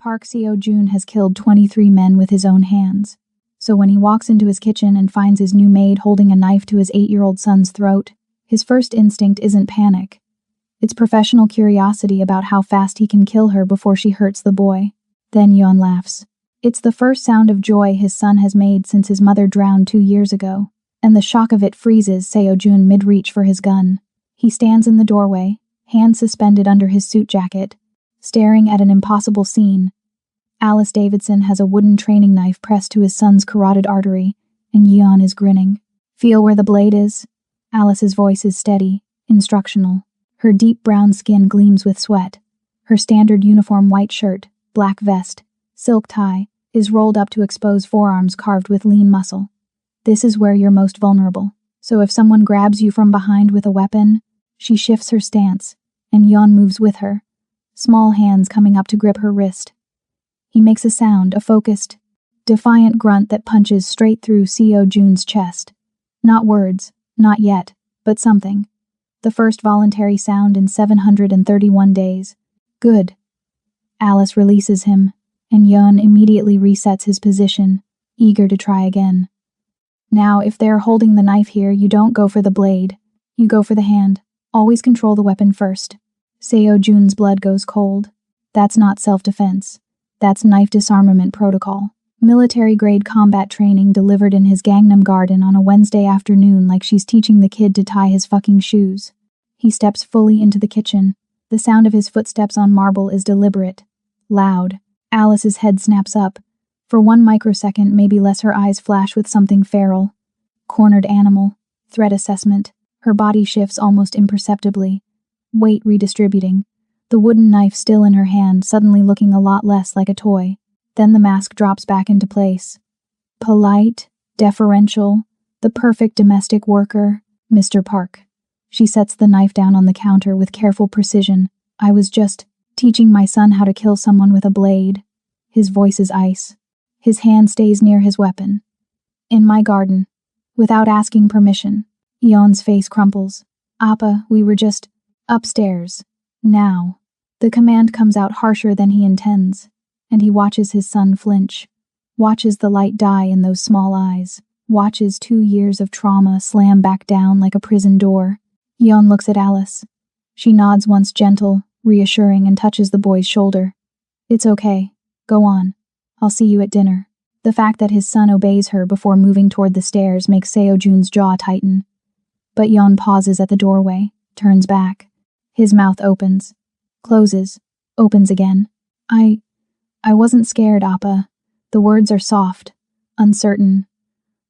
Park Seo-joon has killed 23 men with his own hands. So when he walks into his kitchen and finds his new maid holding a knife to his 8-year-old son's throat, his first instinct isn't panic. It's professional curiosity about how fast he can kill her before she hurts the boy. Then Yeon laughs. It's the first sound of joy his son has made since his mother drowned 2 years ago, and the shock of it freezes Seo-joon mid-reach for his gun. He stands in the doorway, hands suspended under his suit jacket, staring at an impossible scene. Alice Davidson has a wooden training knife pressed to his son's carotid artery, and Yeon is grinning. Feel where the blade is? Alice's voice is steady, instructional. Her deep brown skin gleams with sweat. Her standard uniform white shirt, black vest, silk tie, is rolled up to expose forearms carved with lean muscle. This is where you're most vulnerable. So if someone grabs you from behind with a weapon, she shifts her stance, and Yeon moves with her, small hands coming up to grip her wrist. He makes a sound, a focused, defiant grunt that punches straight through Seo-joon's chest. Not words, not yet, but something. The first voluntary sound in 731 days. Good. Alice releases him, and Yeon immediately resets his position, eager to try again. Now, if they're holding the knife here, you don't go for the blade. You go for the hand. Always control the weapon first. Seo-joon's blood goes cold. That's not self-defense. That's knife disarmament protocol. Military-grade combat training delivered in his Gangnam garden on a Wednesday afternoon like she's teaching the kid to tie his fucking shoes. He steps fully into the kitchen. The sound of his footsteps on marble is deliberate, loud. Alice's head snaps up. For 1 microsecond, maybe less, her eyes flash with something feral. Cornered animal. Threat assessment. Her body shifts almost imperceptibly. Weight redistributing. The wooden knife still in her hand, suddenly looking a lot less like a toy. Then the mask drops back into place. Polite, deferential, the perfect domestic worker, Mr. Park. She sets the knife down on the counter with careful precision. I was just teaching my son how to kill someone with a blade. His voice is ice. His hand stays near his weapon. In my garden. Without asking permission. Yeon's face crumples. Appa, we were just upstairs. Now. The command comes out harsher than he intends, and he watches his son flinch. Watches the light die in those small eyes. Watches 2 years of trauma slam back down like a prison door. Yeon looks at Alice. She nods once, gentle, reassuring, and touches the boy's shoulder. It's okay. Go on. I'll see you at dinner. The fact that his son obeys her before moving toward the stairs makes Seo-joon's jaw tighten. But Yeon pauses at the doorway, turns back. His mouth opens, closes, opens again. I wasn't scared, Appa. The words are soft, uncertain,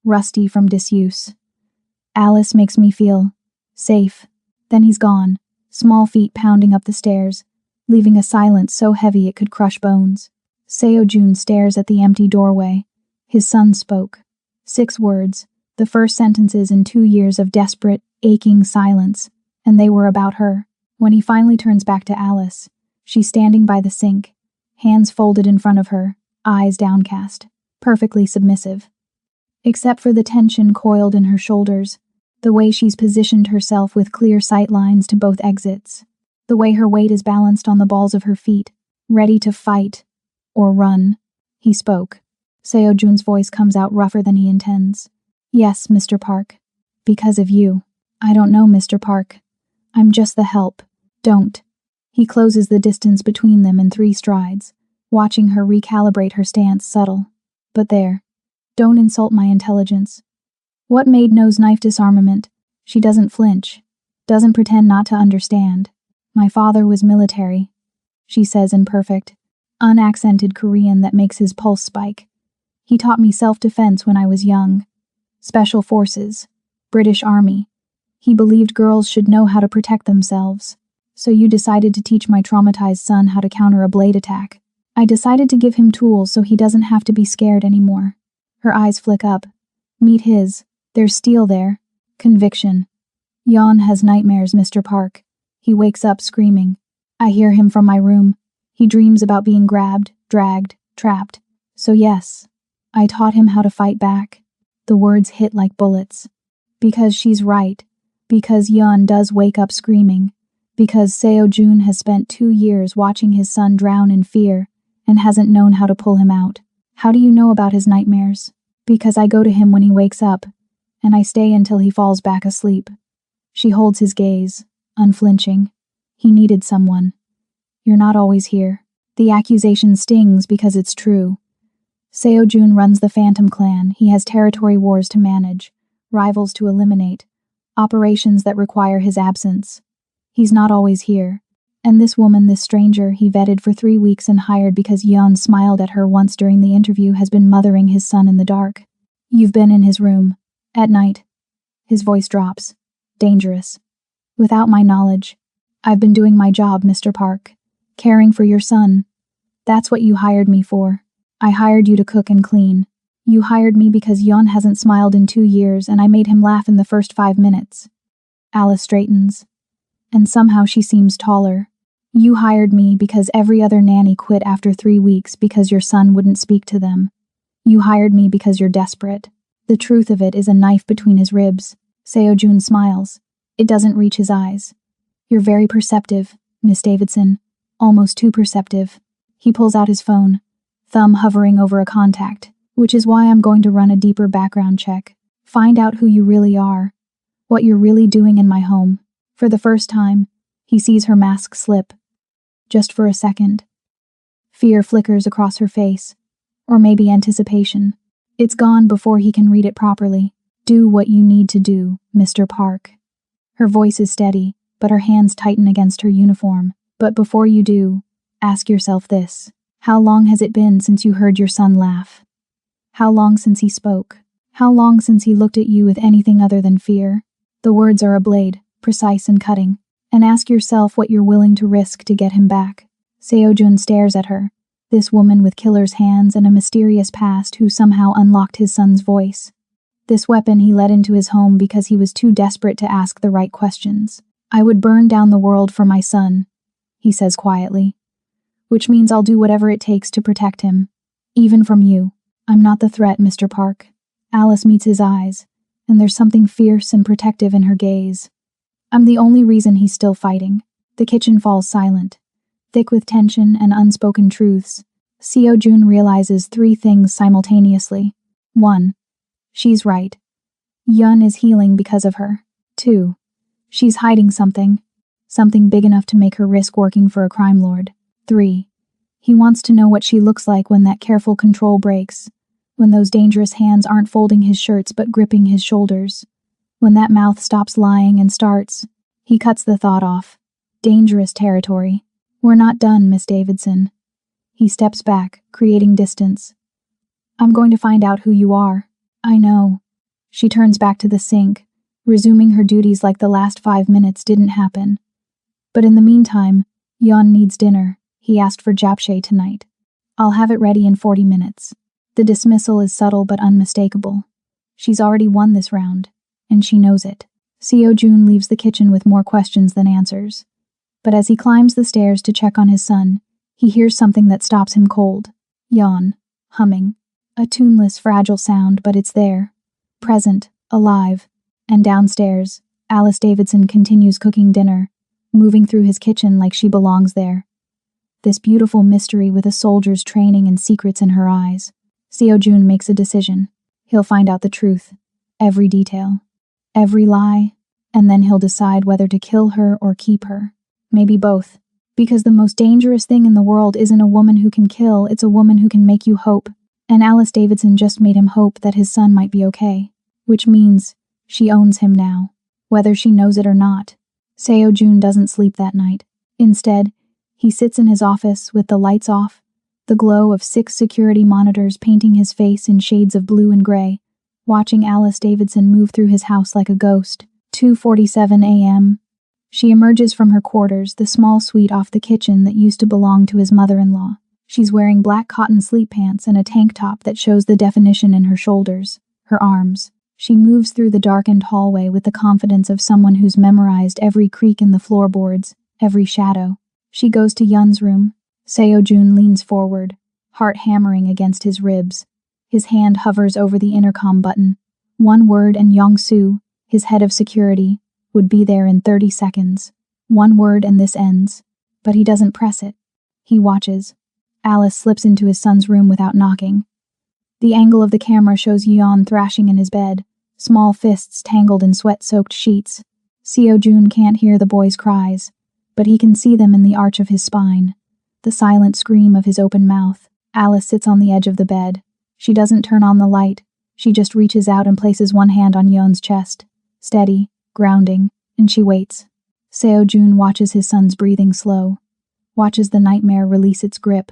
rusty from disuse. Alice makes me feel safe. Then he's gone, small feet pounding up the stairs, leaving a silence so heavy it could crush bones. Seo-joon stares at the empty doorway. His son spoke. 6 words, the first sentences in 2 years of desperate, aching silence, and they were about her. When he finally turns back to Alice, she's standing by the sink, hands folded in front of her, eyes downcast, perfectly submissive. Except for the tension coiled in her shoulders, the way she's positioned herself with clear sight lines to both exits, the way her weight is balanced on the balls of her feet, ready to fight or run. He spoke. Seo-joon's voice comes out rougher than he intends. Yes, Mr. Park. Because of you. I don't know, Mr. Park. I'm just the help. Don't. He closes the distance between them in 3 strides, watching her recalibrate her stance, subtle. But there. Don't insult my intelligence. What maid knows knife disarmament? She doesn't flinch. Doesn't pretend not to understand. My father was military. She says in perfect, unaccented Korean that makes his pulse spike. He taught me self-defense when I was young. Special forces. British Army. He believed girls should know how to protect themselves. So you decided to teach my traumatized son how to counter a blade attack. I decided to give him tools so he doesn't have to be scared anymore. Her eyes flick up. Meet his. There's steel there. Conviction. Yeon has nightmares, Mr. Park. He wakes up screaming. I hear him from my room. He dreams about being grabbed, dragged, trapped. So yes, I taught him how to fight back. The words hit like bullets. Because she's right. Because Yeon does wake up screaming. Because Seo-joon has spent 2 years watching his son drown in fear, and hasn't known how to pull him out. How do you know about his nightmares? Because I go to him when he wakes up, and I stay until he falls back asleep. She holds his gaze, unflinching. He needed someone. You're not always here. The accusation stings because it's true. Seo-jun runs the Phantom Clan. He has territory wars to manage, rivals to eliminate, operations that require his absence. He's not always here. And this woman, this stranger he vetted for 3 weeks and hired because Yeon smiled at her once during the interview, has been mothering his son in the dark. You've been in his room. At night. His voice drops. Dangerous. Without my knowledge. I've been doing my job, Mr. Park. Caring for your son. That's what you hired me for. I hired you to cook and clean. You hired me because Yeon hasn't smiled in 2 years and I made him laugh in the first 5 minutes. Alice straightens. And somehow she seems taller. You hired me because every other nanny quit after 3 weeks because your son wouldn't speak to them. You hired me because you're desperate. The truth of it is a knife between his ribs. Seo-jun smiles. It doesn't reach his eyes. You're very perceptive, Miss Davidson. Almost too perceptive. He pulls out his phone, thumb hovering over a contact, which is why I'm going to run a deeper background check. Find out who you really are. What you're really doing in my home. For the first time, he sees her mask slip. Just for a second. Fear flickers across her face. Or maybe anticipation. It's gone before he can read it properly. Do what you need to do, Mr. Park. Her voice is steady, but her hands tighten against her uniform. But before you do, ask yourself this. How long has it been since you heard your son laugh? How long since he spoke? How long since he looked at you with anything other than fear? The words are a blade, precise and cutting. And ask yourself what you're willing to risk to get him back. Seo-jun stares at her, this woman with killer's hands and a mysterious past who somehow unlocked his son's voice. This weapon he let into his home because he was too desperate to ask the right questions. I would burn down the world for my son, he says quietly. Which means I'll do whatever it takes to protect him. Even from you. I'm not the threat, Mr. Park. Alice meets his eyes, and there's something fierce and protective in her gaze. I'm the only reason he's still fighting. The kitchen falls silent, thick with tension and unspoken truths. Seo-jun realizes 3 things simultaneously. 1. She's right. Yeon is healing because of her. 2. She's hiding something. Something big enough to make her risk working for a crime lord. 3. He wants to know what she looks like when that careful control breaks. When those dangerous hands aren't folding his shirts but gripping his shoulders. When that mouth stops lying and starts, he cuts the thought off. Dangerous territory. We're not done, Miss Davidson. He steps back, creating distance. I'm going to find out who you are. I know. She turns back to the sink, resuming her duties like the last 5 minutes didn't happen. But in the meantime, Yeon needs dinner. He asked for japchae tonight. I'll have it ready in 40 minutes. The dismissal is subtle but unmistakable. She's already won this round. And she knows it. Seo-jun leaves the kitchen with more questions than answers. But as he climbs the stairs to check on his son, he hears something that stops him cold. Yeon, humming. A tuneless, fragile sound, but it's there. Present, alive. And downstairs, Alice Davidson continues cooking dinner, moving through his kitchen like she belongs there. This beautiful mystery with a soldier's training and secrets in her eyes. Seo-jun makes a decision. He'll find out the truth. Every detail. Every lie, and then he'll decide whether to kill her or keep her. Maybe both. Because the most dangerous thing in the world isn't a woman who can kill, it's a woman who can make you hope. And Alice Davidson just made him hope that his son might be okay. Which means she owns him now, whether she knows it or not. Seo-jun doesn't sleep that night. Instead, he sits in his office with the lights off, the glow of 6 security monitors painting his face in shades of blue and gray, watching Alice Davidson move through his house like a ghost. 2:47 a.m. She emerges from her quarters, the small suite off the kitchen that used to belong to his mother-in-law. She's wearing black cotton sleep pants and a tank top that shows the definition in her shoulders, her arms. She moves through the darkened hallway with the confidence of someone who's memorized every creak in the floorboards, every shadow. She goes to Yeon's room. Seo-jun leans forward, heart hammering against his ribs. His hand hovers over the intercom button. One word and Yong-soo, his head of security, would be there in 30 seconds. One word and this ends. But he doesn't press it. He watches. Alice slips into his son's room without knocking. The angle of the camera shows Yeon thrashing in his bed, small fists tangled in sweat-soaked sheets. Seo-jun can't hear the boy's cries, but he can see them in the arch of his spine, the silent scream of his open mouth. Alice sits on the edge of the bed. She doesn't turn on the light. She just reaches out and places one hand on Yeon's chest. Steady, grounding, and she waits. Seo-jun watches his son's breathing slow, watches the nightmare release its grip,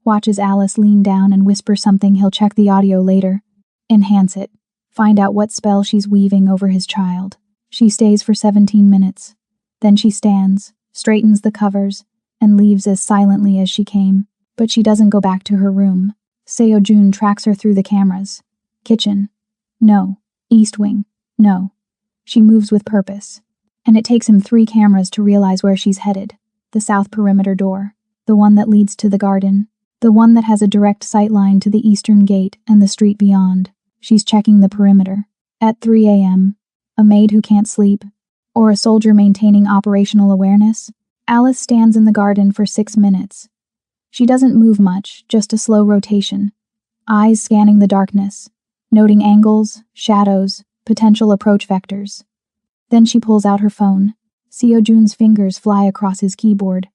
watches Alice lean down and whisper something he'll check the audio later. Enhance it. Find out what spell she's weaving over his child. She stays for 17 minutes. Then she stands, straightens the covers, and leaves as silently as she came. But she doesn't go back to her room. Seo-jun tracks her through the cameras. Kitchen. No. East wing. No. She moves with purpose. And it takes him 3 cameras to realize where she's headed. The south perimeter door. The one that leads to the garden. The one that has a direct sight line to the eastern gate and the street beyond. She's checking the perimeter. At 3 a.m., a maid who can't sleep, or a soldier maintaining operational awareness, Alice stands in the garden for 6 minutes. She doesn't move much, just a slow rotation, eyes scanning the darkness, noting angles, shadows, potential approach vectors. Then she pulls out her phone. Seo-jun's fingers fly across his keyboard,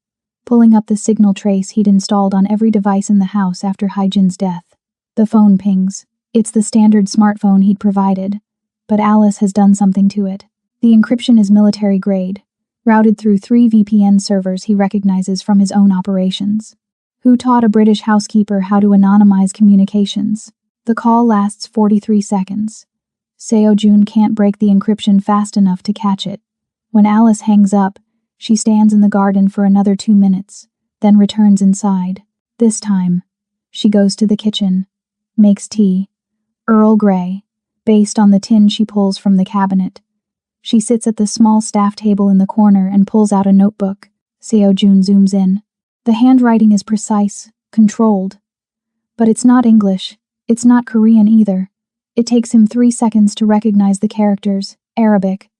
pulling up the signal trace he'd installed on every device in the house after Haejin's death. The phone pings. It's the standard smartphone he'd provided, but Alice has done something to it. The encryption is military grade, routed through 3 VPN servers he recognizes from his own operations. Who taught a British housekeeper how to anonymize communications? The call lasts 43 seconds. Seo-jun can't break the encryption fast enough to catch it. When Alice hangs up, she stands in the garden for another 2 minutes, then returns inside. This time, she goes to the kitchen, makes tea, Earl Grey, based on the tin she pulls from the cabinet. She sits at the small staff table in the corner and pulls out a notebook. Seo-jun zooms in. The handwriting is precise, controlled. But it's not English. It's not Korean either. It takes him 3 seconds to recognize the characters. Arabic.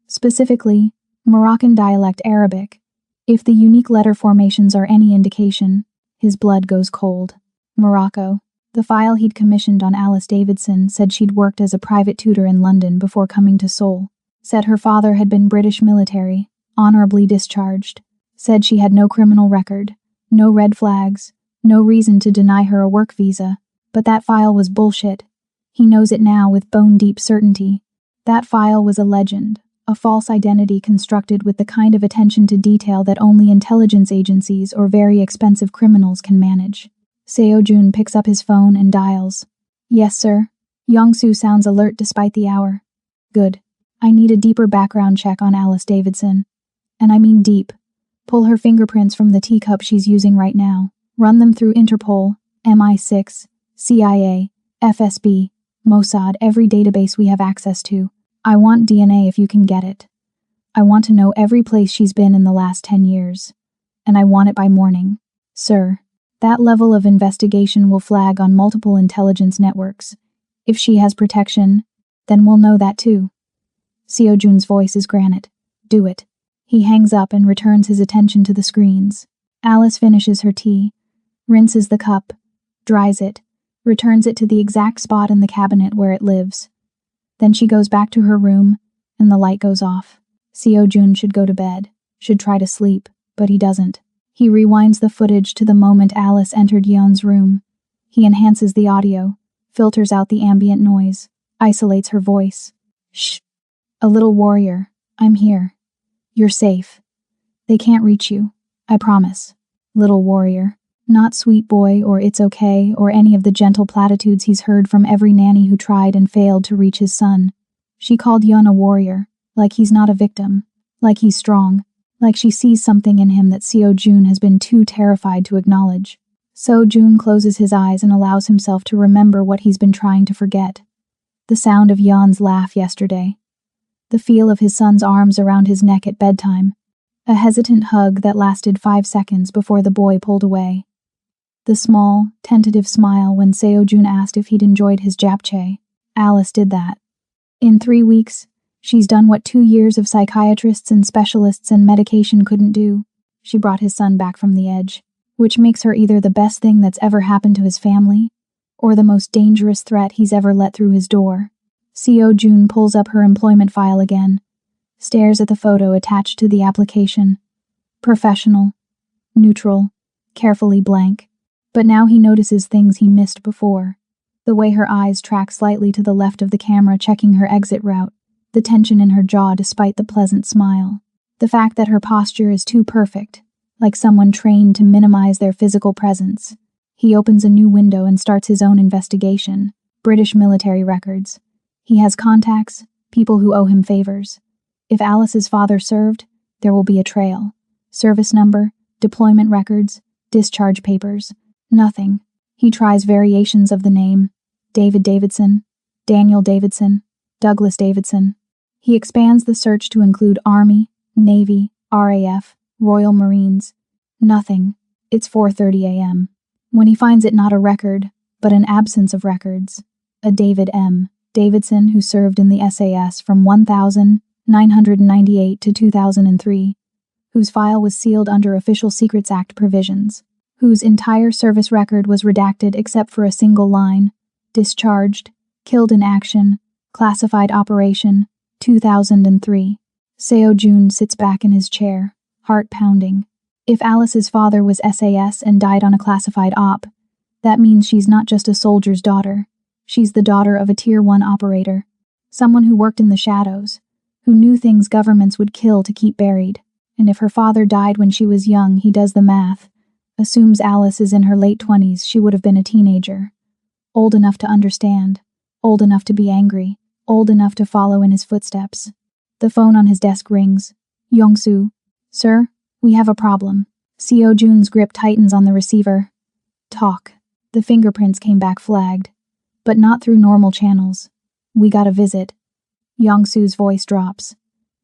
Specifically, Moroccan dialect Arabic. If the unique letter formations are any indication, his blood goes cold. Morocco. The file he'd commissioned on Alice Davidson said she'd worked as a private tutor in London before coming to Seoul. Said her father had been British military, honorably discharged. Said she had no criminal record, no red flags, no reason to deny her a work visa. But that file was bullshit. He knows it now with bone-deep certainty. That file was a legend, a false identity constructed with the kind of attention to detail that only intelligence agencies or very expensive criminals can manage. Seo-jun picks up his phone and dials. Yes, sir. Young-soo sounds alert despite the hour. Good. I need a deeper background check on Alice Davidson. And I mean deep. Pull her fingerprints from the teacup she's using right now. Run them through Interpol, MI6, CIA, FSB, Mossad, every database we have access to. I want DNA if you can get it. I want to know every place she's been in the last 10 years. And I want it by morning. Sir. That level of investigation will flag on multiple intelligence networks. If she has protection, then we'll know that too. Seo-jun's voice is granite. Do it. He hangs up and returns his attention to the screens. Alice finishes her tea, rinses the cup, dries it, returns it to the exact spot in the cabinet where it lives. Then she goes back to her room, and the light goes off. Seo-jun should go to bed, should try to sleep, but he doesn't. He rewinds the footage to the moment Alice entered Yeon's room. He enhances the audio, filters out the ambient noise, isolates her voice. Shh. A little warrior, I'm here. You're safe. They can't reach you, I promise. Little warrior. Not sweet boy or it's okay or any of the gentle platitudes he's heard from every nanny who tried and failed to reach his son. She called Yeon a warrior, like he's not a victim, like he's strong, like she sees something in him that Seo-jun has been too terrified to acknowledge. Seo-jun closes his eyes and allows himself to remember what he's been trying to forget. The sound of Yeon's laugh yesterday. The feel of his son's arms around his neck at bedtime. A hesitant hug that lasted 5 seconds before the boy pulled away. The small, tentative smile when Seo-jun asked if he'd enjoyed his japchae. Alice did that. In 3 weeks, she's done what 2 years of psychiatrists and specialists and medication couldn't do. She brought his son back from the edge. which makes her either the best thing that's ever happened to his family, or the most dangerous threat he's ever let through his door. Seo Jun pulls up her employment file again, stares at the photo attached to the application. Professional, neutral, carefully blank. But now he notices things he missed before. The way her eyes track slightly to the left of the camera checking her exit route, the tension in her jaw despite the pleasant smile. The fact that her posture is too perfect, like someone trained to minimize their physical presence. He opens a new window and starts his own investigation. British military records. He has contacts, people who owe him favors. If Alice's father served, there will be a trail. Service number, deployment records, discharge papers. Nothing. He tries variations of the name. David Davidson, Daniel Davidson, Douglas Davidson. He expands the search to include Army, Navy, RAF, Royal Marines. Nothing. It's 4:30 a.m. When he finds it not a record, but an absence of records. A David M. Davidson who served in the SAS from 1998 to 2003, whose file was sealed under Official Secrets Act provisions, whose entire service record was redacted except for a single line: discharged, killed in action, classified operation, 2003. Seo Jun sits back in his chair, heart pounding. If Alice's father was SAS and died on a classified op, that means she's not just a soldier's daughter. She's the daughter of a Tier 1 operator, someone who worked in the shadows, who knew things governments would kill to keep buried. And if her father died when she was young, he does the math, assumes Alice is in her late 20s, she would have been a teenager. Old enough to understand, old enough to be angry, old enough to follow in his footsteps. The phone on his desk rings. Yongsu. Sir, we have a problem. Seo Jun's grip tightens on the receiver. Talk. The fingerprints came back flagged, but not through normal channels. We got a visit. Yongsu's voice drops.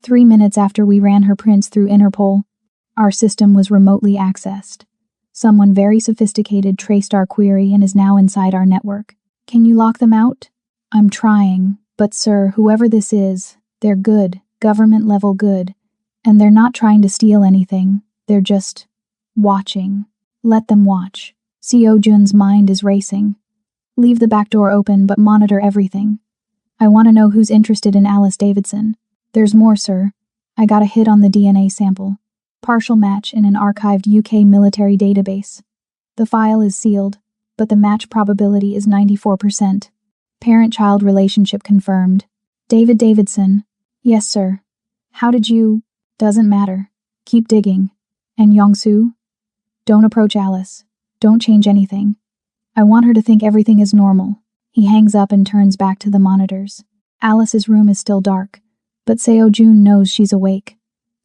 3 minutes after we ran her prints through Interpol, our system was remotely accessed. Someone very sophisticated traced our query and is now inside our network. Can you lock them out? I'm trying, but sir, whoever this is, they're good, government-level good, and they're not trying to steal anything, they're just watching. Let them watch. Seo Jun's mind is racing. Leave the back door open, but monitor everything. I want to know who's interested in Alice Davidson. There's more, sir. I got a hit on the DNA sample. Partial match in an archived UK military database. The file is sealed, but the match probability is 94%. Parent-child relationship confirmed. David Davidson. Yes, sir. How did you? Doesn't matter. Keep digging. And Yongsu? Don't approach Alice. Don't change anything. I want her to think everything is normal. He hangs up and turns back to the monitors. Alice's room is still dark, but Seo Jun knows she's awake.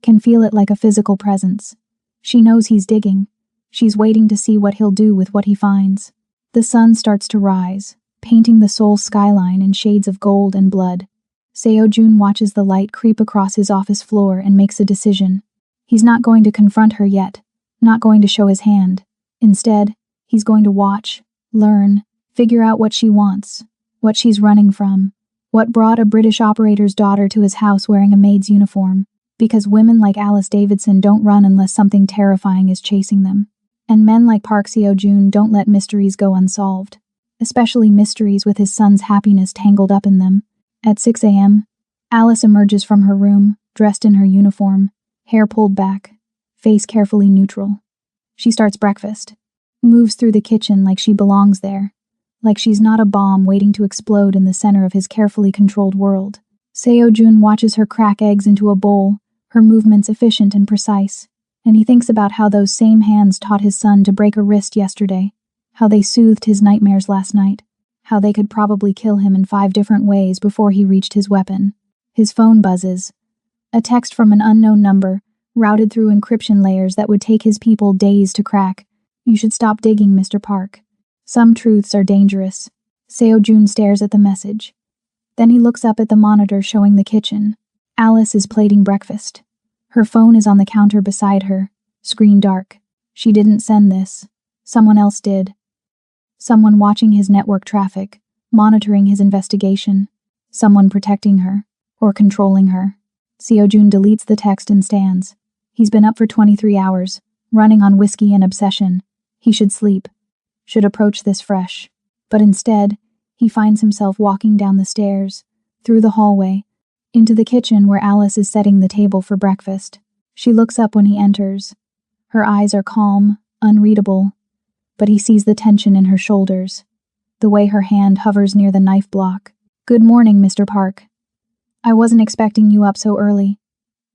Can feel it like a physical presence. She knows he's digging. She's waiting to see what he'll do with what he finds. The sun starts to rise, painting the Seoul skyline in shades of gold and blood. Seo Jun watches the light creep across his office floor and makes a decision. He's not going to confront her yet, not going to show his hand. Instead, he's going to watch, learn, figure out what she wants, what she's running from, what brought a British operator's daughter to his house wearing a maid's uniform, because women like Alice Davidson don't run unless something terrifying is chasing them. And men like Park Seo Jun don't let mysteries go unsolved, especially mysteries with his son's happiness tangled up in them. At 6 a.m., Alice emerges from her room, dressed in her uniform, hair pulled back, face carefully neutral. She starts breakfast, moves through the kitchen like she belongs there, like she's not a bomb waiting to explode in the center of his carefully controlled world. Seo Jun watches her crack eggs into a bowl, her movements efficient and precise, and he thinks about how those same hands taught his son to break a wrist yesterday, how they soothed his nightmares last night, how they could probably kill him in 5 different ways before he reached his weapon. His phone buzzes. A text from an unknown number, routed through encryption layers that would take his people days to crack. You should stop digging, Mr. Park. Some truths are dangerous. Seo Jun stares at the message. Then he looks up at the monitor showing the kitchen. Alice is plating breakfast. Her phone is on the counter beside her, screen dark. She didn't send this. Someone else did. Someone watching his network traffic, monitoring his investigation. Someone protecting her, or controlling her. Seo Jun deletes the text and stands. He's been up for 23 hours, running on whiskey and obsession. He should sleep, should approach this fresh. But instead, he finds himself walking down the stairs, through the hallway, into the kitchen where Alice is setting the table for breakfast. She looks up when he enters. Her eyes are calm, unreadable, but he sees the tension in her shoulders, the way her hand hovers near the knife block. "Good morning, Mr. Park. I wasn't expecting you up so early.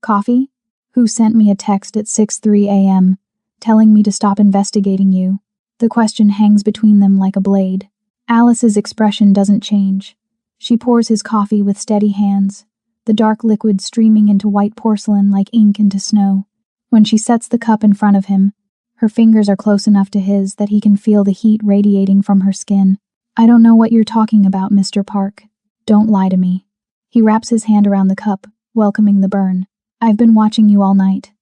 Coffee? Who sent me a text at 6:03 a.m., telling me to stop investigating you?" The question hangs between them like a blade. Alice's expression doesn't change. She pours his coffee with steady hands, the dark liquid streaming into white porcelain like ink into snow. When she sets the cup in front of him, her fingers are close enough to his that he can feel the heat radiating from her skin. "I don't know what you're talking about, Mr. Park. Don't lie to me." He wraps his hand around the cup, welcoming the burn. "I've been watching you all night.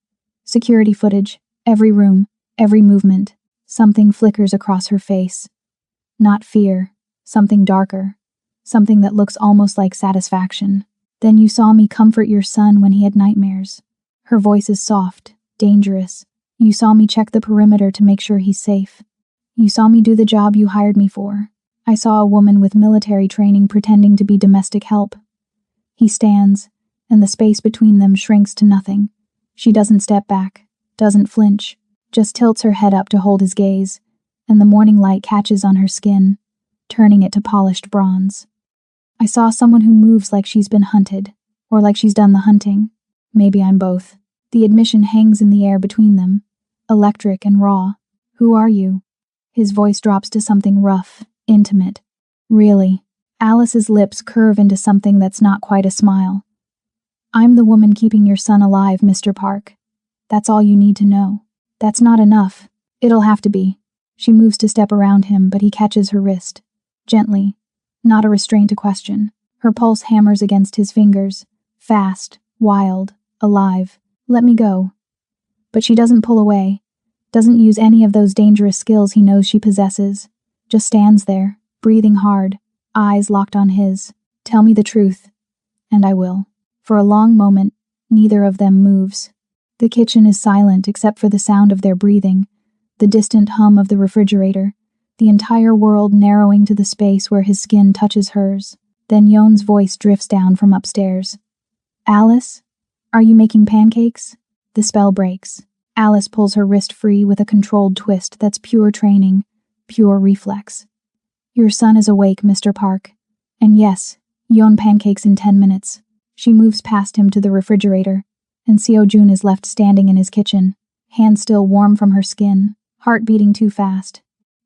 Security footage, every room, every movement." Something flickers across her face. Not fear, something darker, something that looks almost like satisfaction. "Then you saw me comfort your son when he had nightmares." Her voice is soft, dangerous. "You saw me check the perimeter to make sure he's safe. You saw me do the job you hired me for. I saw a woman with military training pretending to be domestic help." He stands, and the space between them shrinks to nothing. She doesn't step back, doesn't flinch, just tilts her head up to hold his gaze, and the morning light catches on her skin, turning it to polished bronze. "I saw someone who moves like she's been hunted, or like she's done the hunting. Maybe I'm both." The admission hangs in the air between them, electric and raw. "Who are you?" His voice drops to something rough, intimate. "Really?" Alice's lips curve into something that's not quite a smile. "I'm the woman keeping your son alive, Mr. Park. That's all you need to know." "That's not enough. It'll have to be." She moves to step around him, but he catches her wrist. Gently, not a restraint to question. Her pulse hammers against his fingers, fast, wild, alive. "Let me go." But she doesn't pull away, doesn't use any of those dangerous skills he knows she possesses. Just stands there, breathing hard, eyes locked on his. "Tell me the truth, and I will." For a long moment, neither of them moves. The kitchen is silent except for the sound of their breathing, the distant hum of the refrigerator, the entire world narrowing to the space where his skin touches hers. Then Yon's voice drifts down from upstairs. "Alice, are you making pancakes?" The spell breaks. Alice pulls her wrist free with a controlled twist that's pure training, pure reflex. "Your son is awake, Mr. Park. And yes, Yon pancakes in 10 minutes. She moves past him to the refrigerator, and Seo-jun is left standing in his kitchen, hands still warm from her skin, heart beating too fast,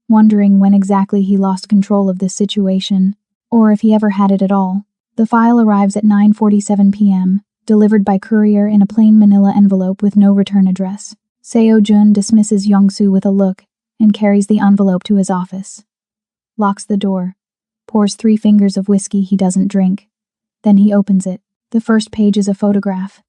wondering when exactly he lost control of this situation, or if he ever had it at all. The file arrives at 9:47 p.m., delivered by courier in a plain manila envelope with no return address. Seo-jun dismisses Young-soo with a look and carries the envelope to his office. Locks the door, pours 3 fingers of whiskey he doesn't drink. Then he opens it. The first page is a photograph.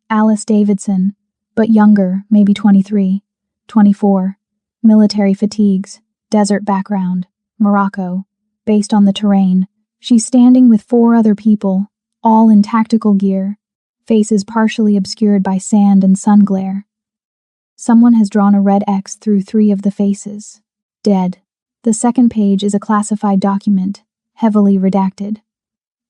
Alice Davidson, but younger, maybe 23, 24, military fatigues, desert background, Morocco, based on the terrain. She's standing with 4 other people, all in tactical gear, faces partially obscured by sand and sun glare. Someone has drawn a red X through 3 of the faces. Dead. The second page is a classified document, heavily redacted.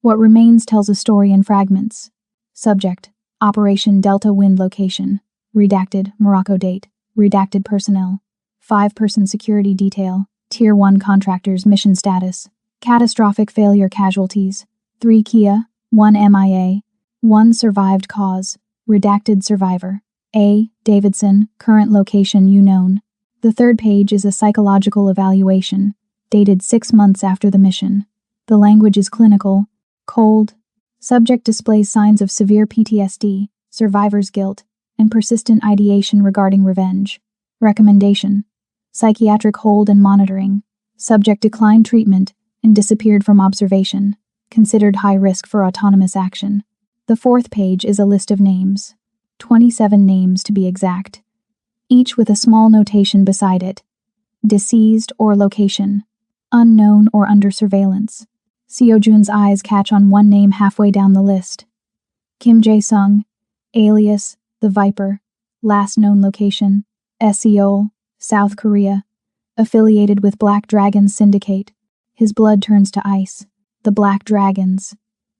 What remains tells a story in fragments. Subject: Operation Delta Wind location. Redacted, Morocco date. Redacted personnel. 5-person security detail. Tier 1 contractors mission status. Catastrophic failure casualties. 3 Kia, 1 MIA. 1 survived cause. Redacted survivor. A. Davidson, current location unknown. The third page is a psychological evaluation, dated 6 months after the mission. The language is clinical, cold. Subject displays signs of severe PTSD, survivor's guilt, and persistent ideation regarding revenge. Recommendation: psychiatric hold and monitoring. Subject declined treatment and disappeared from observation, considered high risk for autonomous action. The fourth page is a list of names, 27 names to be exact, each with a small notation beside it: deceased or location, unknown or under surveillance. Seo-jun's eyes catch on one name halfway down the list. Kim Jae-sung, alias The Viper, last known location, Seoul, South Korea. affiliated with Black Dragons Syndicate. His blood turns to ice. The Black Dragons.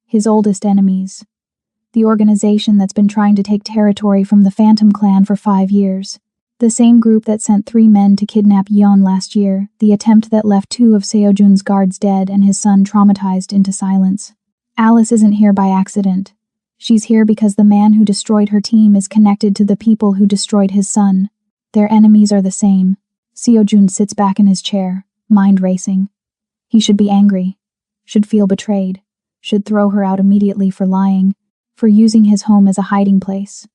His oldest enemies. The organization that's been trying to take territory from the Phantom Clan for 5 years. The same group that sent 3 men to kidnap Yeon last year, the attempt that left 2 of Seojun's guards dead and his son traumatized into silence. Alice isn't here by accident. She's here because the man who destroyed her team is connected to the people who destroyed his son. Their enemies are the same. Seojun sits back in his chair, mind racing. He should be angry, should feel betrayed, should throw her out immediately for lying, for using his home as a hiding place,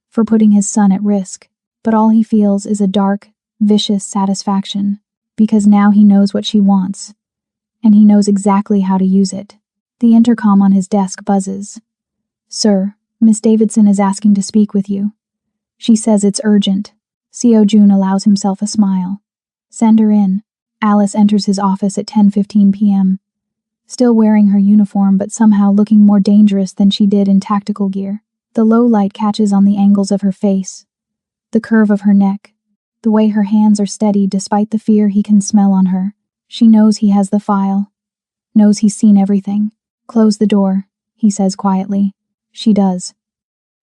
for putting his son at risk. But all he feels is a dark, vicious satisfaction, because now he knows what she wants, and he knows exactly how to use it. The intercom on his desk buzzes. "Sir, Miss Davidson is asking to speak with you." She says it's urgent. Seojun allows himself a smile. "Send her in." Alice enters his office at 10:15 p.m., still wearing her uniform but somehow looking more dangerous than she did in tactical gear. The low light catches on the angles of her face, the curve of her neck, the way her hands are steady despite the fear he can smell on her. She knows he has the file, knows he's seen everything. "Close the door," he says quietly. She does.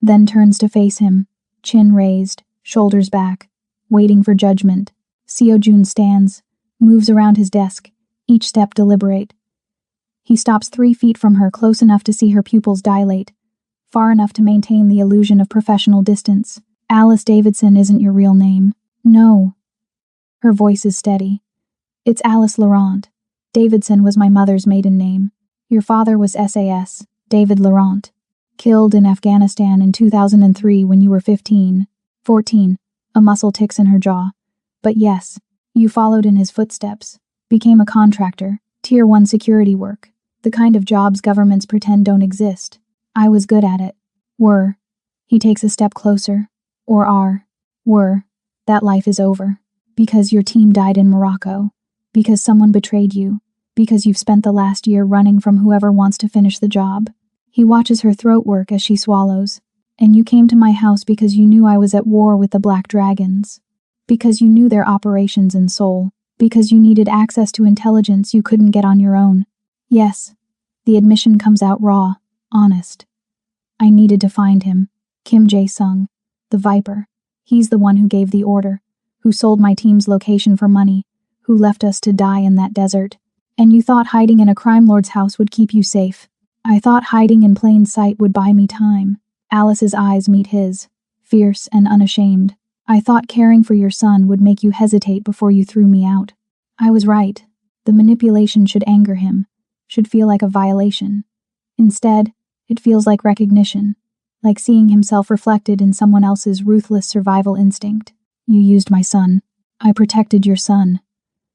Then turns to face him, chin raised, shoulders back, waiting for judgment. Seojun stands, moves around his desk, each step deliberate. He stops 3 feet from her, close enough to see her pupils dilate, far enough to maintain the illusion of professional distance. "Alice Davidson isn't your real name." "No." Her voice is steady. "It's Alice Laurent. Davidson was my mother's maiden name. Your father was SAS, David Laurent. Killed in Afghanistan in 2003 when you were 14. A muscle ticks in her jaw. "But yes, you followed in his footsteps, became a contractor, Tier 1 security work, the kind of jobs governments pretend don't exist. I was good at it. Were." He takes a step closer. "Were. That life is over. Because your team died in Morocco. Because someone betrayed you. Because you've spent the last year running from whoever wants to finish the job." He watches her throat work as she swallows. "And you came to my house because you knew I was at war with the Black Dragons. Because you knew their operations in Seoul. Because you needed access to intelligence you couldn't get on your own." Yes. The admission comes out raw, honest. "I needed to find him. Kim Jae-sung. The Viper. He's the one who gave the order, who sold my team's location for money, who left us to die in that desert. And you thought hiding in a crime lord's house would keep you safe. I thought hiding in plain sight would buy me time." Alice's eyes meet his, fierce and unashamed. "I thought caring for your son would make you hesitate before you threw me out. I was right. The manipulation should anger him, should feel like a violation. Instead, it feels like recognition, like seeing himself reflected in someone else's ruthless survival instinct. You used my son. I protected your son."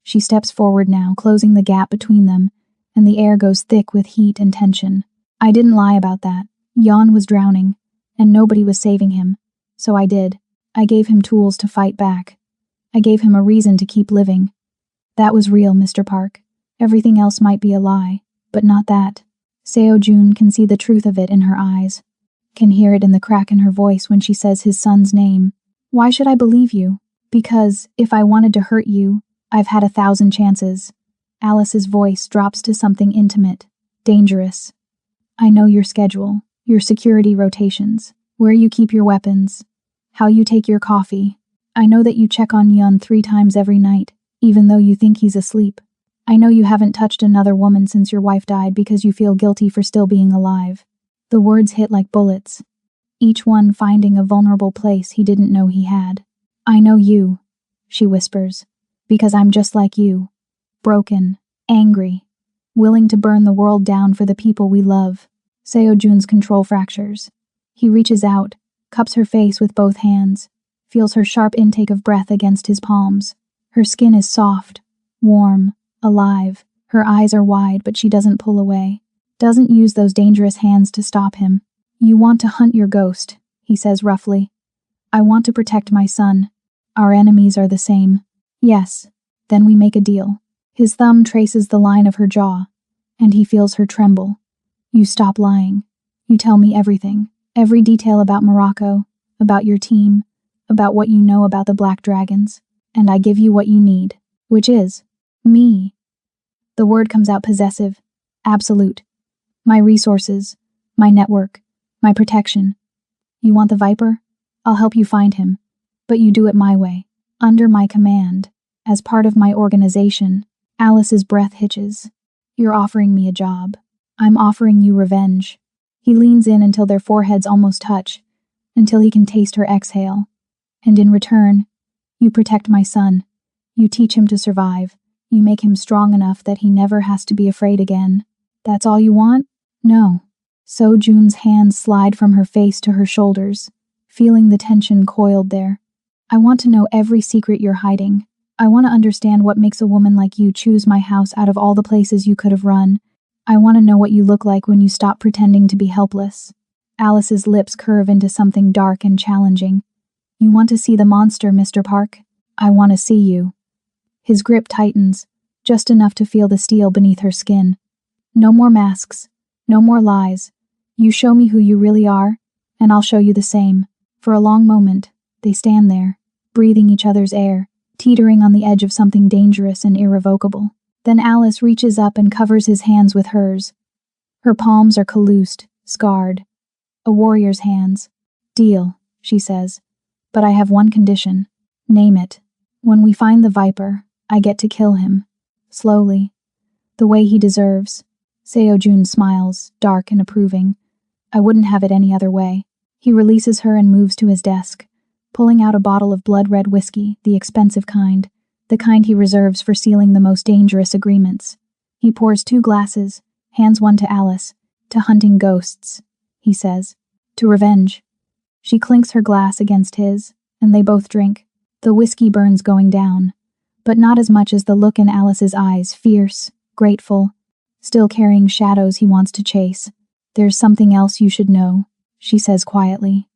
She steps forward now, closing the gap between them, and the air goes thick with heat and tension. "I didn't lie about that. Jan was drowning, and nobody was saving him. So I did. I gave him tools to fight back. I gave him a reason to keep living. That was real, Mr. Park. Everything else might be a lie, but not that." Seojun can see the truth of it in her eyes, can hear it in the crack in her voice when she says his son's name. "Why should I believe you? Because, if I wanted to hurt you, I've had 1,000 chances." Alice's voice drops to something intimate, dangerous. "I know your schedule, your security rotations, where you keep your weapons, how you take your coffee. I know that you check on Yun 3 times every night, even though you think he's asleep. I know you haven't touched another woman since your wife died because you feel guilty for still being alive." The words hit like bullets, each one finding a vulnerable place he didn't know he had. "I know you," she whispers, "because I'm just like you. Broken, angry, willing to burn the world down for the people we love." Seojun's control fractures. He reaches out, cups her face with both hands, feels her sharp intake of breath against his palms. Her skin is soft, warm, alive. Her eyes are wide, but she doesn't pull away. Doesn't use those dangerous hands to stop him. "You want to hunt your ghost," he says roughly. "I want to protect my son. Our enemies are the same." "Yes." "Then we make a deal." His thumb traces the line of her jaw, and he feels her tremble. "You stop lying. You tell me everything. Every detail about Morocco, about your team, about what you know about the Black Dragons. And I give you what you need. Which is me. The word comes out possessive, absolute. My resources, my network, my protection. You want the Viper? I'll help you find him. But you do it my way, under my command, as part of my organization. Alice's breath hitches. You're offering me a job. I'm offering you revenge. He leans in until their foreheads almost touch, until he can taste her exhale. And in return, you protect my son. You teach him to survive. You make him strong enough that he never has to be afraid again. That's all you want? No. So Jun's hands slide from her face to her shoulders, feeling the tension coiled there. I want to know every secret you're hiding. I want to understand what makes a woman like you choose my house out of all the places you could have run. I want to know what you look like when you stop pretending to be helpless. Alice's lips curve into something dark and challenging. You want to see the monster, Mr. Park? I want to see you. His grip tightens, just enough to feel the steel beneath her skin. No more masks. No more lies. You show me who you really are, and I'll show you the same. For a long moment, they stand there, breathing each other's air, teetering on the edge of something dangerous and irrevocable. Then Alice reaches up and covers his hands with hers. Her palms are calloused, scarred. A warrior's hands. Deal, she says. But I have one condition. Name it. When we find the Viper, I get to kill him. Slowly. The way he deserves. Seo Jun smiles, dark and approving. I wouldn't have it any other way. He releases her and moves to his desk, pulling out a bottle of blood-red whiskey, the expensive kind, the kind he reserves for sealing the most dangerous agreements. He pours 2 glasses, hands one to Alice. To hunting ghosts, he says. To revenge. She clinks her glass against his, and they both drink. The whiskey burns going down, but not as much as the look in Alice's eyes, fierce, grateful, still carrying shadows he wants to chase. There's something else you should know, she says quietly.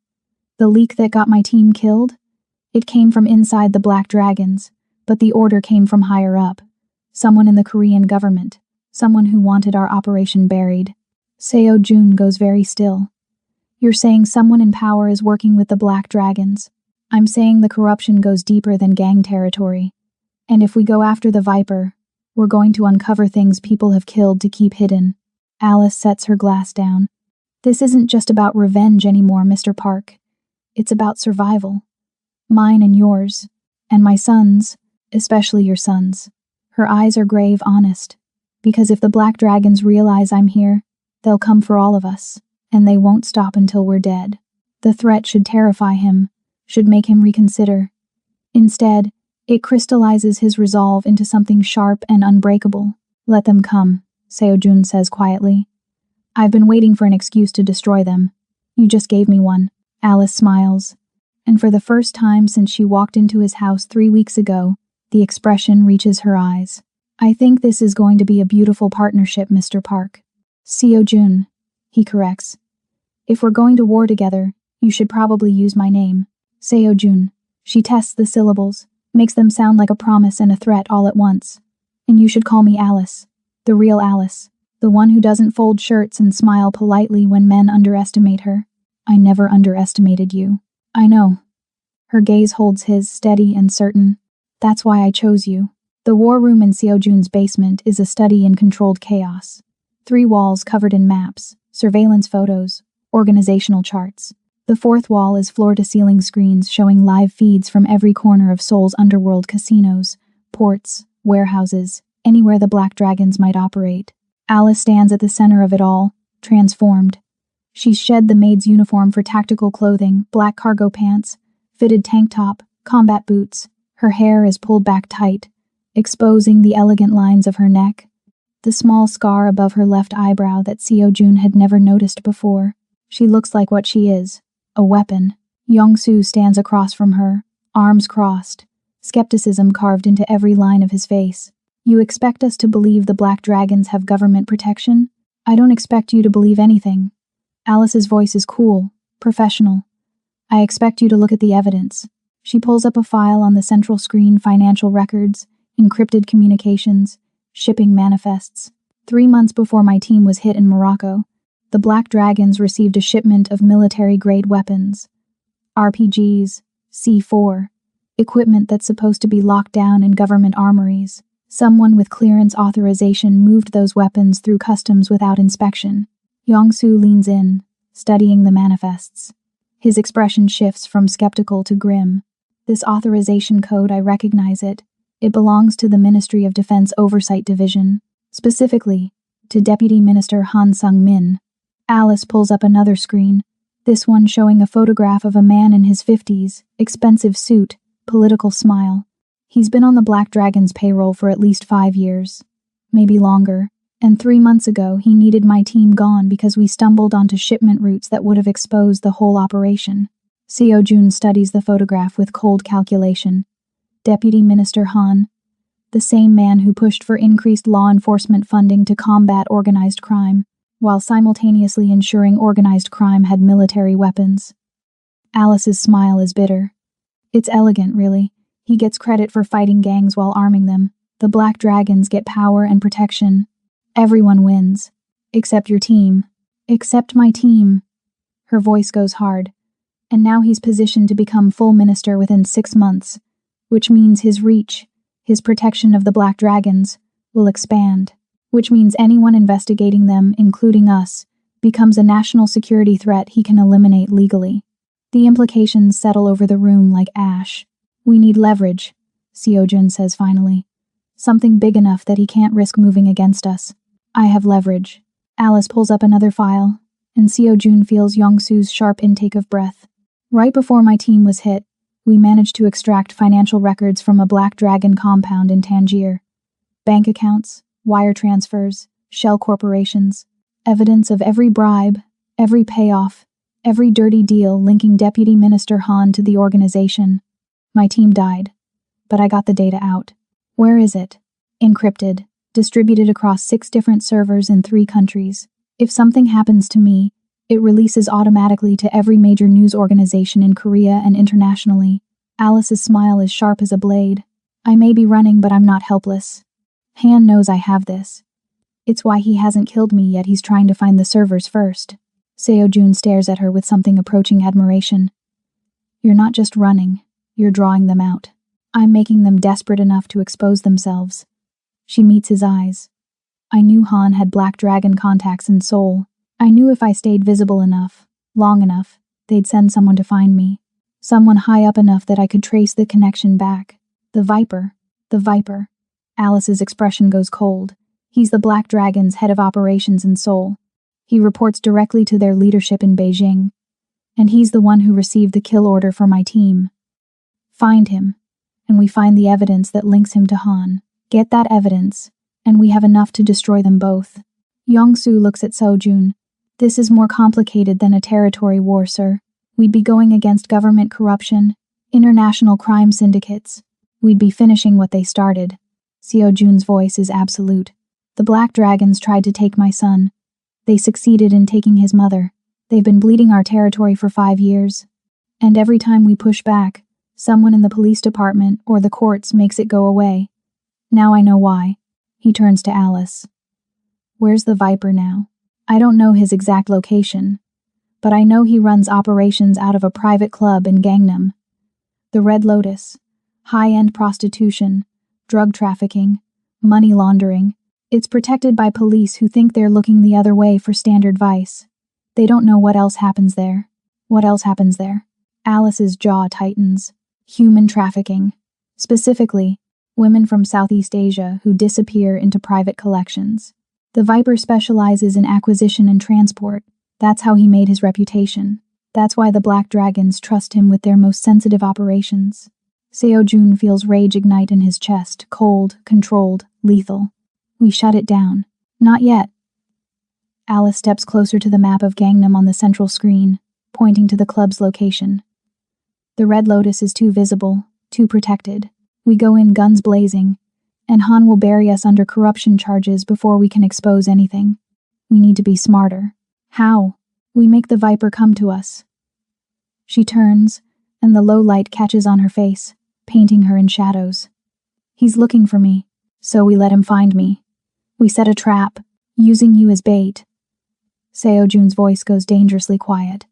The leak that got my team killed? It came from inside the Black Dragons, but the order came from higher up. Someone in the Korean government, someone who wanted our operation buried. Seo Jun goes very still. You're saying someone in power is working with the Black Dragons. I'm saying the corruption goes deeper than gang territory. And if we go after the Viper, we're going to uncover things people have killed to keep hidden. Alice sets her glass down. This isn't just about revenge anymore, Mr. Park. It's about survival. Mine and yours. And my son's, especially your son's. Her eyes are grave, honest. Because if the Black Dragons realize I'm here, they'll come for all of us. And they won't stop until we're dead. The threat should terrify him, should make him reconsider. Instead, it crystallizes his resolve into something sharp and unbreakable. Let them come, Seo Jun says quietly. I've been waiting for an excuse to destroy them. You just gave me one. Alice smiles. And for the first time since she walked into his house 3 weeks ago, the expression reaches her eyes. I think this is going to be a beautiful partnership, Mr. Park. Seo Jun, he corrects. If we're going to war together, you should probably use my name. Seo Jun. She tests the syllables, makes them sound like a promise and a threat all at once. And you should call me Alice. The real Alice. The one who doesn't fold shirts and smile politely when men underestimate her. I never underestimated you. I know. Her gaze holds his, steady and certain. That's why I chose you. The war room in Seo Jun's basement is a study in controlled chaos. 3 walls covered in maps, surveillance photos, organizational charts. The 4th wall is floor-to-ceiling screens showing live feeds from every corner of Seoul's underworld casinos, ports, warehouses, anywhere the Black Dragons might operate. Alice stands at the center of it all, transformed. She's shed the maid's uniform for tactical clothing, black cargo pants, fitted tank top, combat boots. Her hair is pulled back tight, exposing the elegant lines of her neck, the small scar above her left eyebrow that Seo Jun had never noticed before. She looks like what she is, a weapon. Young-soo stands across from her, arms crossed, skepticism carved into every line of his face. You expect us to believe the Black Dragons have government protection? I don't expect you to believe anything. Alice's voice is cool, professional. I expect you to look at the evidence. She pulls up a file on the central screen, financial records, encrypted communications, shipping manifests. 3 months before my team was hit in Morocco, the Black Dragons received a shipment of military-grade weapons. RPGs, C4. Equipment that's supposed to be locked down in government armories. Someone with clearance authorization moved those weapons through customs without inspection. Yong-soo leans in, studying the manifests. His expression shifts from skeptical to grim. This authorization code, I recognize it. It belongs to the Ministry of Defense Oversight Division, specifically to Deputy Minister Han Sung-min. Alice pulls up another screen, this one showing a photograph of a man in his 50s, expensive suit, political smile. He's been on the Black Dragon's payroll for at least 5 years, maybe longer, and 3 months ago he needed my team gone because we stumbled onto shipment routes that would have exposed the whole operation. Seo-jun studies the photograph with cold calculation. Deputy Minister Han, the same man who pushed for increased law enforcement funding to combat organized crime, while simultaneously ensuring organized crime had military weapons. Alice's smile is bitter. It's elegant, really. He gets credit for fighting gangs while arming them. The Black Dragons get power and protection. Everyone wins. Except your team. Except my team. Her voice goes hard. And now he's positioned to become full minister within 6 months, which means his reach, his protection of the Black Dragons, will expand, which means anyone investigating them, including us, becomes a national security threat he can eliminate legally. The implications settle over the room like ash. We need leverage, Seo-jun says finally. Something big enough that he can't risk moving against us. I have leverage. Alice pulls up another file, and Seo-jun feels Yong-soo's sharp intake of breath. Right before my team was hit, we managed to extract financial records from a Black Dragon compound in Tangier. Bank accounts, wire transfers, shell corporations, evidence of every bribe, every payoff, every dirty deal linking Deputy Minister Han to the organization. My team died, but I got the data out. Where is it? Encrypted, distributed across 6 different servers in 3 countries. If something happens to me, it releases automatically to every major news organization in Korea and internationally. Alice's smile is sharp as a blade. I may be running, but I'm not helpless. Han knows I have this. It's why he hasn't killed me yet. He's trying to find the servers first. Seo-jun stares at her with something approaching admiration. You're not just running, you're drawing them out. I'm making them desperate enough to expose themselves. She meets his eyes. I knew Han had Black Dragon contacts in Seoul. I knew if I stayed visible enough, long enough, they'd send someone to find me. Someone high up enough that I could trace the connection back. The Viper. Alice's expression goes cold. He's the Black Dragon's head of operations in Seoul. He reports directly to their leadership in Beijing. And he's the one who received the kill order for my team. Find him, and we find the evidence that links him to Han. Get that evidence, and we have enough to destroy them both. Yong-soo looks at Seo-jun. This is more complicated than a territory war, sir. We'd be going against government corruption, international crime syndicates. We'd be finishing what they started. Seo-jun's voice is absolute. The Black Dragons tried to take my son. They succeeded in taking his mother. They've been bleeding our territory for 5 years. And every time we push back, someone in the police department or the courts makes it go away. Now I know why. He turns to Alice. Where's the Viper now? I don't know his exact location, but I know he runs operations out of a private club in Gangnam. The Red Lotus. High-end prostitution, drug trafficking, money laundering. It's protected by police who think they're looking the other way for standard vice. They don't know what else happens there. What else happens there? Alice's jaw tightens. Human trafficking. Specifically, women from Southeast Asia who disappear into private collections. The Viper specializes in acquisition and transport. That's how he made his reputation. That's why the Black Dragons trust him with their most sensitive operations. Seo-jun feels rage ignite in his chest, cold, controlled, lethal. We shut it down. Not yet. Alice steps closer to the map of Gangnam on the central screen, pointing to the club's location. The Red Lotus is too visible, too protected. We go in guns blazing, and Han will bury us under corruption charges before we can expose anything. We need to be smarter. How? We make the Viper come to us. She turns, and the low light catches on her face, painting her in shadows. He's looking for me, so we let him find me. We set a trap, using you as bait. Seo-jun's voice goes dangerously quiet.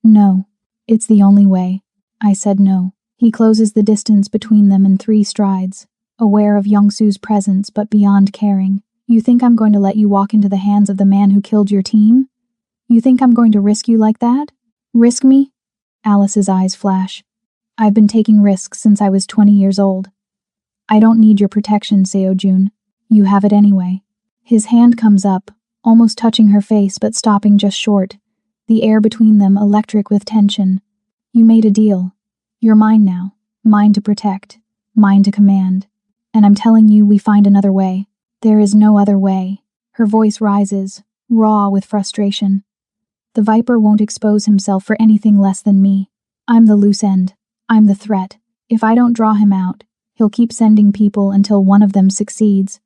No, it's the only way. I said no. He closes the distance between them in 3 strides, aware of Young-Soo's presence but beyond caring. You think I'm going to let you walk into the hands of the man who killed your team? You think I'm going to risk you like that? Risk me? Alice's eyes flash. I've been taking risks since I was 20 years old. I don't need your protection, Seo-jun. You have it anyway. His hand comes up, almost touching her face but stopping just short, the air between them electric with tension. You made a deal. You're mine now. Mine to protect. Mine to command. And I'm telling you, we find another way. There is no other way. Her voice rises, raw with frustration. The Viper won't expose himself for anything less than me. I'm the loose end. I'm the threat. If I don't draw him out, he'll keep sending people until one of them succeeds,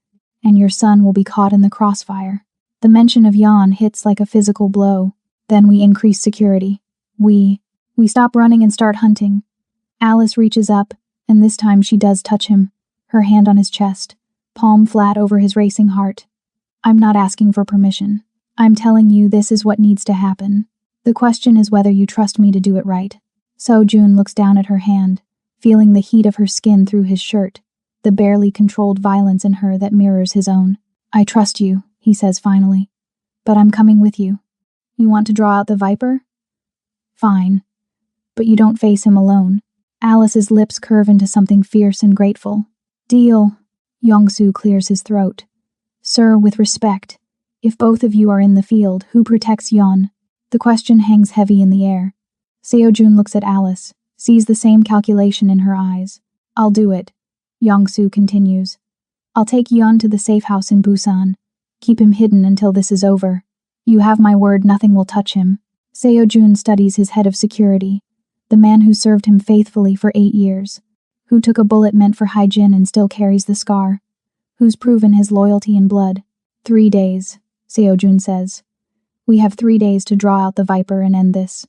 and your son will be caught in the crossfire. The mention of Jan hits like a physical blow. Then we increase security. We stop running and start hunting. Alice reaches up, and this time she does touch him, her hand on his chest, palm flat over his racing heart. I'm not asking for permission. I'm telling you this is what needs to happen. The question is whether you trust me to do it right. Seo-jun looks down at her hand, feeling the heat of her skin through his shirt, the barely controlled violence in her that mirrors his own. I trust you, he says finally. But I'm coming with you. You want to draw out the Viper? Fine. But you don't face him alone. Alice's lips curve into something fierce and grateful. Deal. Young-soo clears his throat. Sir, with respect, if both of you are in the field, who protects Yeon? The question hangs heavy in the air. Seo-jun looks at Alice, sees the same calculation in her eyes. I'll do it. Young-soo continues. I'll take Yeon to the safe house in Busan. Keep him hidden until this is over. You have my word, nothing will touch him. Seo-jun studies his head of security, the man who served him faithfully for 8 years, who took a bullet meant for Hae-jin and still carries the scar, who's proven his loyalty in blood. 3 days, Seo-jun says. We have 3 days to draw out the Viper and end this.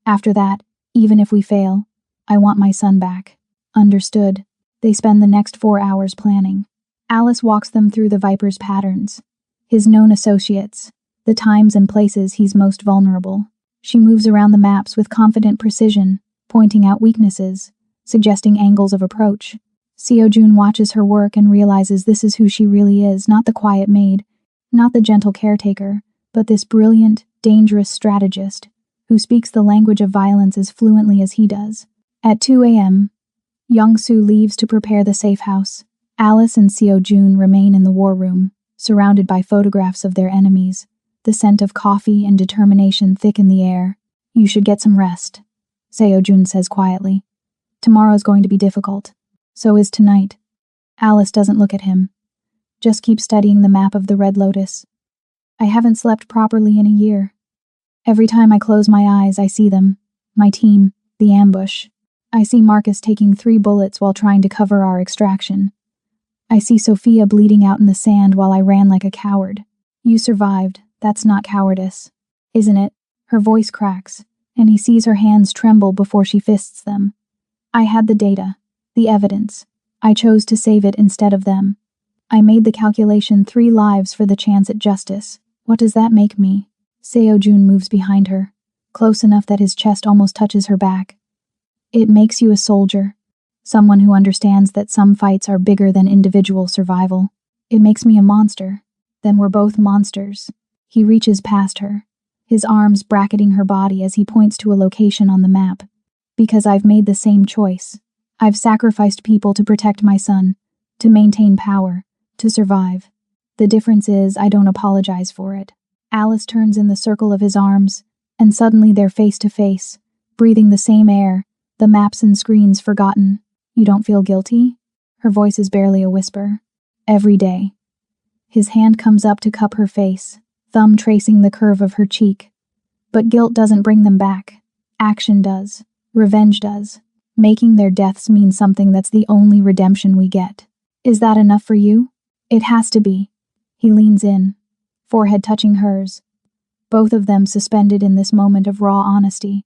After that, even if we fail, I want my son back. Understood. They spend the next 4 hours planning. Alice walks them through the Viper's patterns, his known associates, the times and places he's most vulnerable. She moves around the maps with confident precision, pointing out weaknesses, suggesting angles of approach. Seo-jun watches her work and realizes this is who she really is, not the quiet maid, not the gentle caretaker, but this brilliant, dangerous strategist who speaks the language of violence as fluently as he does. At 2 a.m., Young-soo leaves to prepare the safe house. Alice and Seo-jun remain in the war room, surrounded by photographs of their enemies. The scent of coffee and determination thick in the air. You should get some rest, Seo-jun says quietly. Tomorrow's going to be difficult. So is tonight. Alice doesn't look at him. Just keeps studying the map of the Red Lotus. I haven't slept properly in a year. Every time I close my eyes, I see them. My team, the ambush. I see Marcus taking 3 bullets while trying to cover our extraction. I see Sophia bleeding out in the sand while I ran like a coward. You survived. That's not cowardice, isn't it? Her voice cracks, and he sees her hands tremble before she fists them. I had the data, the evidence. I chose to save it instead of them. I made the calculation 3 lives for the chance at justice. What does that make me? Seo-jun moves behind her, close enough that his chest almost touches her back. It makes you a soldier, someone who understands that some fights are bigger than individual survival. It makes me a monster. Then we're both monsters. He reaches past her, his arms bracketing her body as he points to a location on the map. Because I've made the same choice. I've sacrificed people to protect my son, to maintain power, to survive. The difference is I don't apologize for it. Alice turns in the circle of his arms, and suddenly they're face to face, breathing the same air, the maps and screens forgotten. You don't feel guilty? Her voice is barely a whisper. Every day. His hand comes up to cup her face, thumb tracing the curve of her cheek. But guilt doesn't bring them back. Action does. Revenge does. Making their deaths mean something that's the only redemption we get. Is that enough for you? It has to be. He leans in, forehead touching hers, both of them suspended in this moment of raw honesty.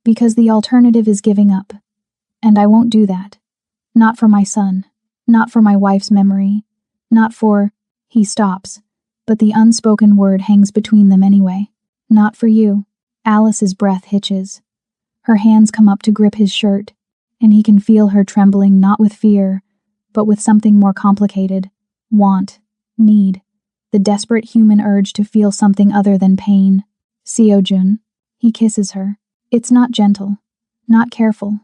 Because the alternative is giving up. And I won't do that. Not for my son. Not for my wife's memory. Not for... He stops, but the unspoken word hangs between them anyway. Not for you. Alice's breath hitches. Her hands come up to grip his shirt. and he can feel her trembling not with fear, but with something more complicated. Want, need, the desperate human urge to feel something other than pain. Seo-jun. He kisses her. It's not gentle, not careful.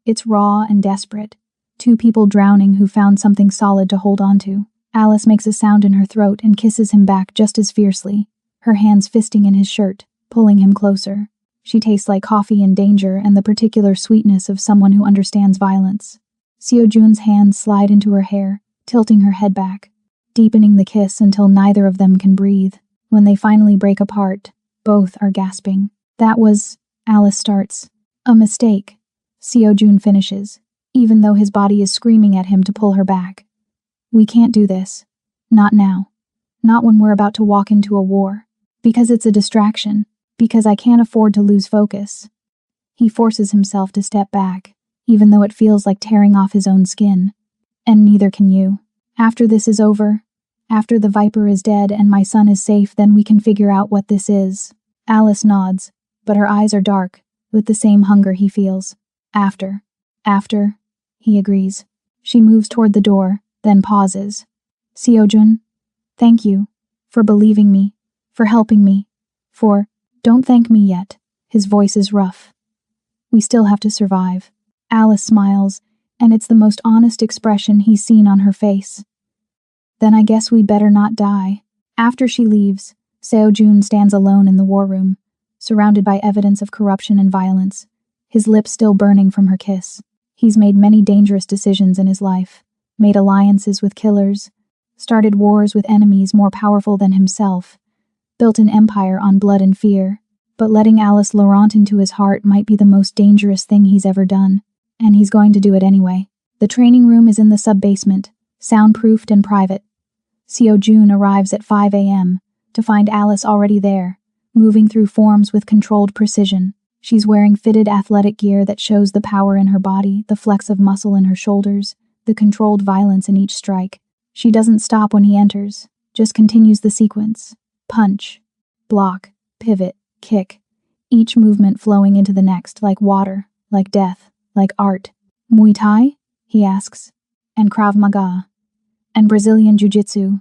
It's raw and desperate. Two people drowning who found something solid to hold on to. Alice makes a sound in her throat and kisses him back just as fiercely, her hands fisting in his shirt, pulling him closer. She tastes like coffee and danger and the particular sweetness of someone who understands violence. Seo-jun's hands slide into her hair, tilting her head back, deepening the kiss until neither of them can breathe. When they finally break apart, both are gasping. That was, Alice starts. A mistake. Seo-jun finishes, even though his body is screaming at him to pull her back. We can't do this. Not now. Not when we're about to walk into a war. Because it's a distraction. Because I can't afford to lose focus. He forces himself to step back, even though it feels like tearing off his own skin. And neither can you. After this is over, after the Viper is dead and my son is safe, then we can figure out what this is. Alice nods, but her eyes are dark, with the same hunger he feels. After, he agrees. She moves toward the door, then pauses. Seo-jun, thank you, for believing me, for helping me, don't thank me yet. His voice is rough. We still have to survive. Alice smiles, and it's the most honest expression he's seen on her face. Then I guess we better not die. After she leaves, Seo-jun stands alone in the war room, surrounded by evidence of corruption and violence, his lips still burning from her kiss. He's made many dangerous decisions in his life, made alliances with killers, started wars with enemies more powerful than himself, built an empire on blood and fear, but letting Alice Laurent into his heart might be the most dangerous thing he's ever done, and he's going to do it anyway. The training room is in the sub-basement, soundproofed and private. Seo-jun arrives at 5 a.m. to find Alice already there, moving through forms with controlled precision. She's wearing fitted athletic gear that shows the power in her body, the flex of muscle in her shoulders, the controlled violence in each strike. She doesn't stop when he enters, just continues the sequence. Punch, block, pivot, kick, each movement flowing into the next like water, like death, like art. Muay Thai? He asks. And Krav Maga. And Brazilian Jiu-Jitsu.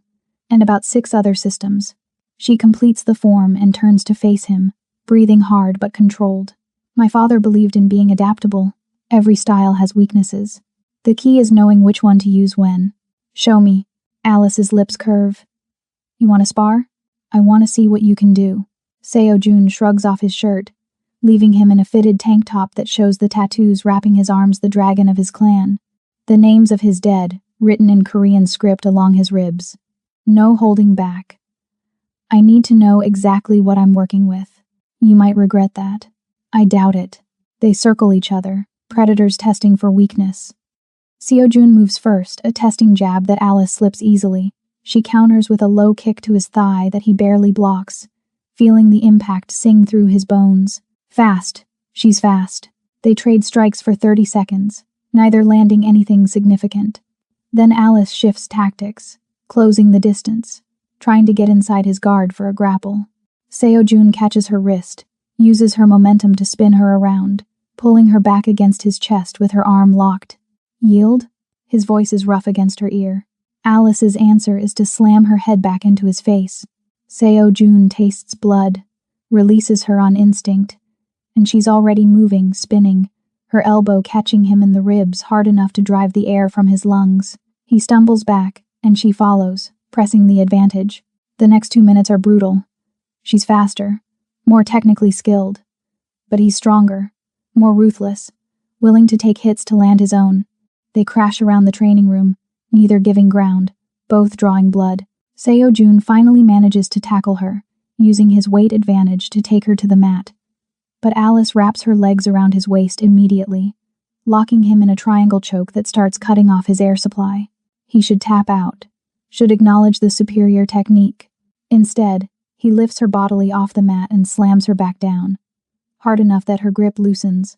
And about 6 other systems. She completes the form and turns to face him, breathing hard but controlled. My father believed in being adaptable. Every style has weaknesses. The key is knowing which one to use when. Show me. Alice's lips curve. You want to spar? I want to see what you can do. Seo-jun shrugs off his shirt, leaving him in a fitted tank top that shows the tattoos wrapping his arms, the dragon of his clan. The names of his dead, written in Korean script along his ribs. No holding back. I need to know exactly what I'm working with. You might regret that. I doubt it. They circle each other, predators testing for weakness. Seo-jun moves first, a testing jab that Alice slips easily. She counters with a low kick to his thigh that he barely blocks, feeling the impact sing through his bones. Fast. She's fast. They trade strikes for 30 seconds, neither landing anything significant. Then Alice shifts tactics, closing the distance, trying to get inside his guard for a grapple. Seo-jun catches her wrist, uses her momentum to spin her around, pulling her back against his chest with her arm locked. Yield? His voice is rough against her ear. Alice's answer is to slam her head back into his face. Seo-jun tastes blood, releases her on instinct, and she's already moving, spinning, her elbow catching him in the ribs hard enough to drive the air from his lungs. He stumbles back, and she follows, pressing the advantage. The next 2 minutes are brutal. She's faster, more technically skilled, but he's stronger, more ruthless, willing to take hits to land his own. They crash around the training room, neither giving ground, both drawing blood. Seo-jun finally manages to tackle her, using his weight advantage to take her to the mat. But Alice wraps her legs around his waist immediately, locking him in a triangle choke that starts cutting off his air supply. He should tap out, should acknowledge the superior technique. Instead, he lifts her bodily off the mat and slams her back down, hard enough that her grip loosens,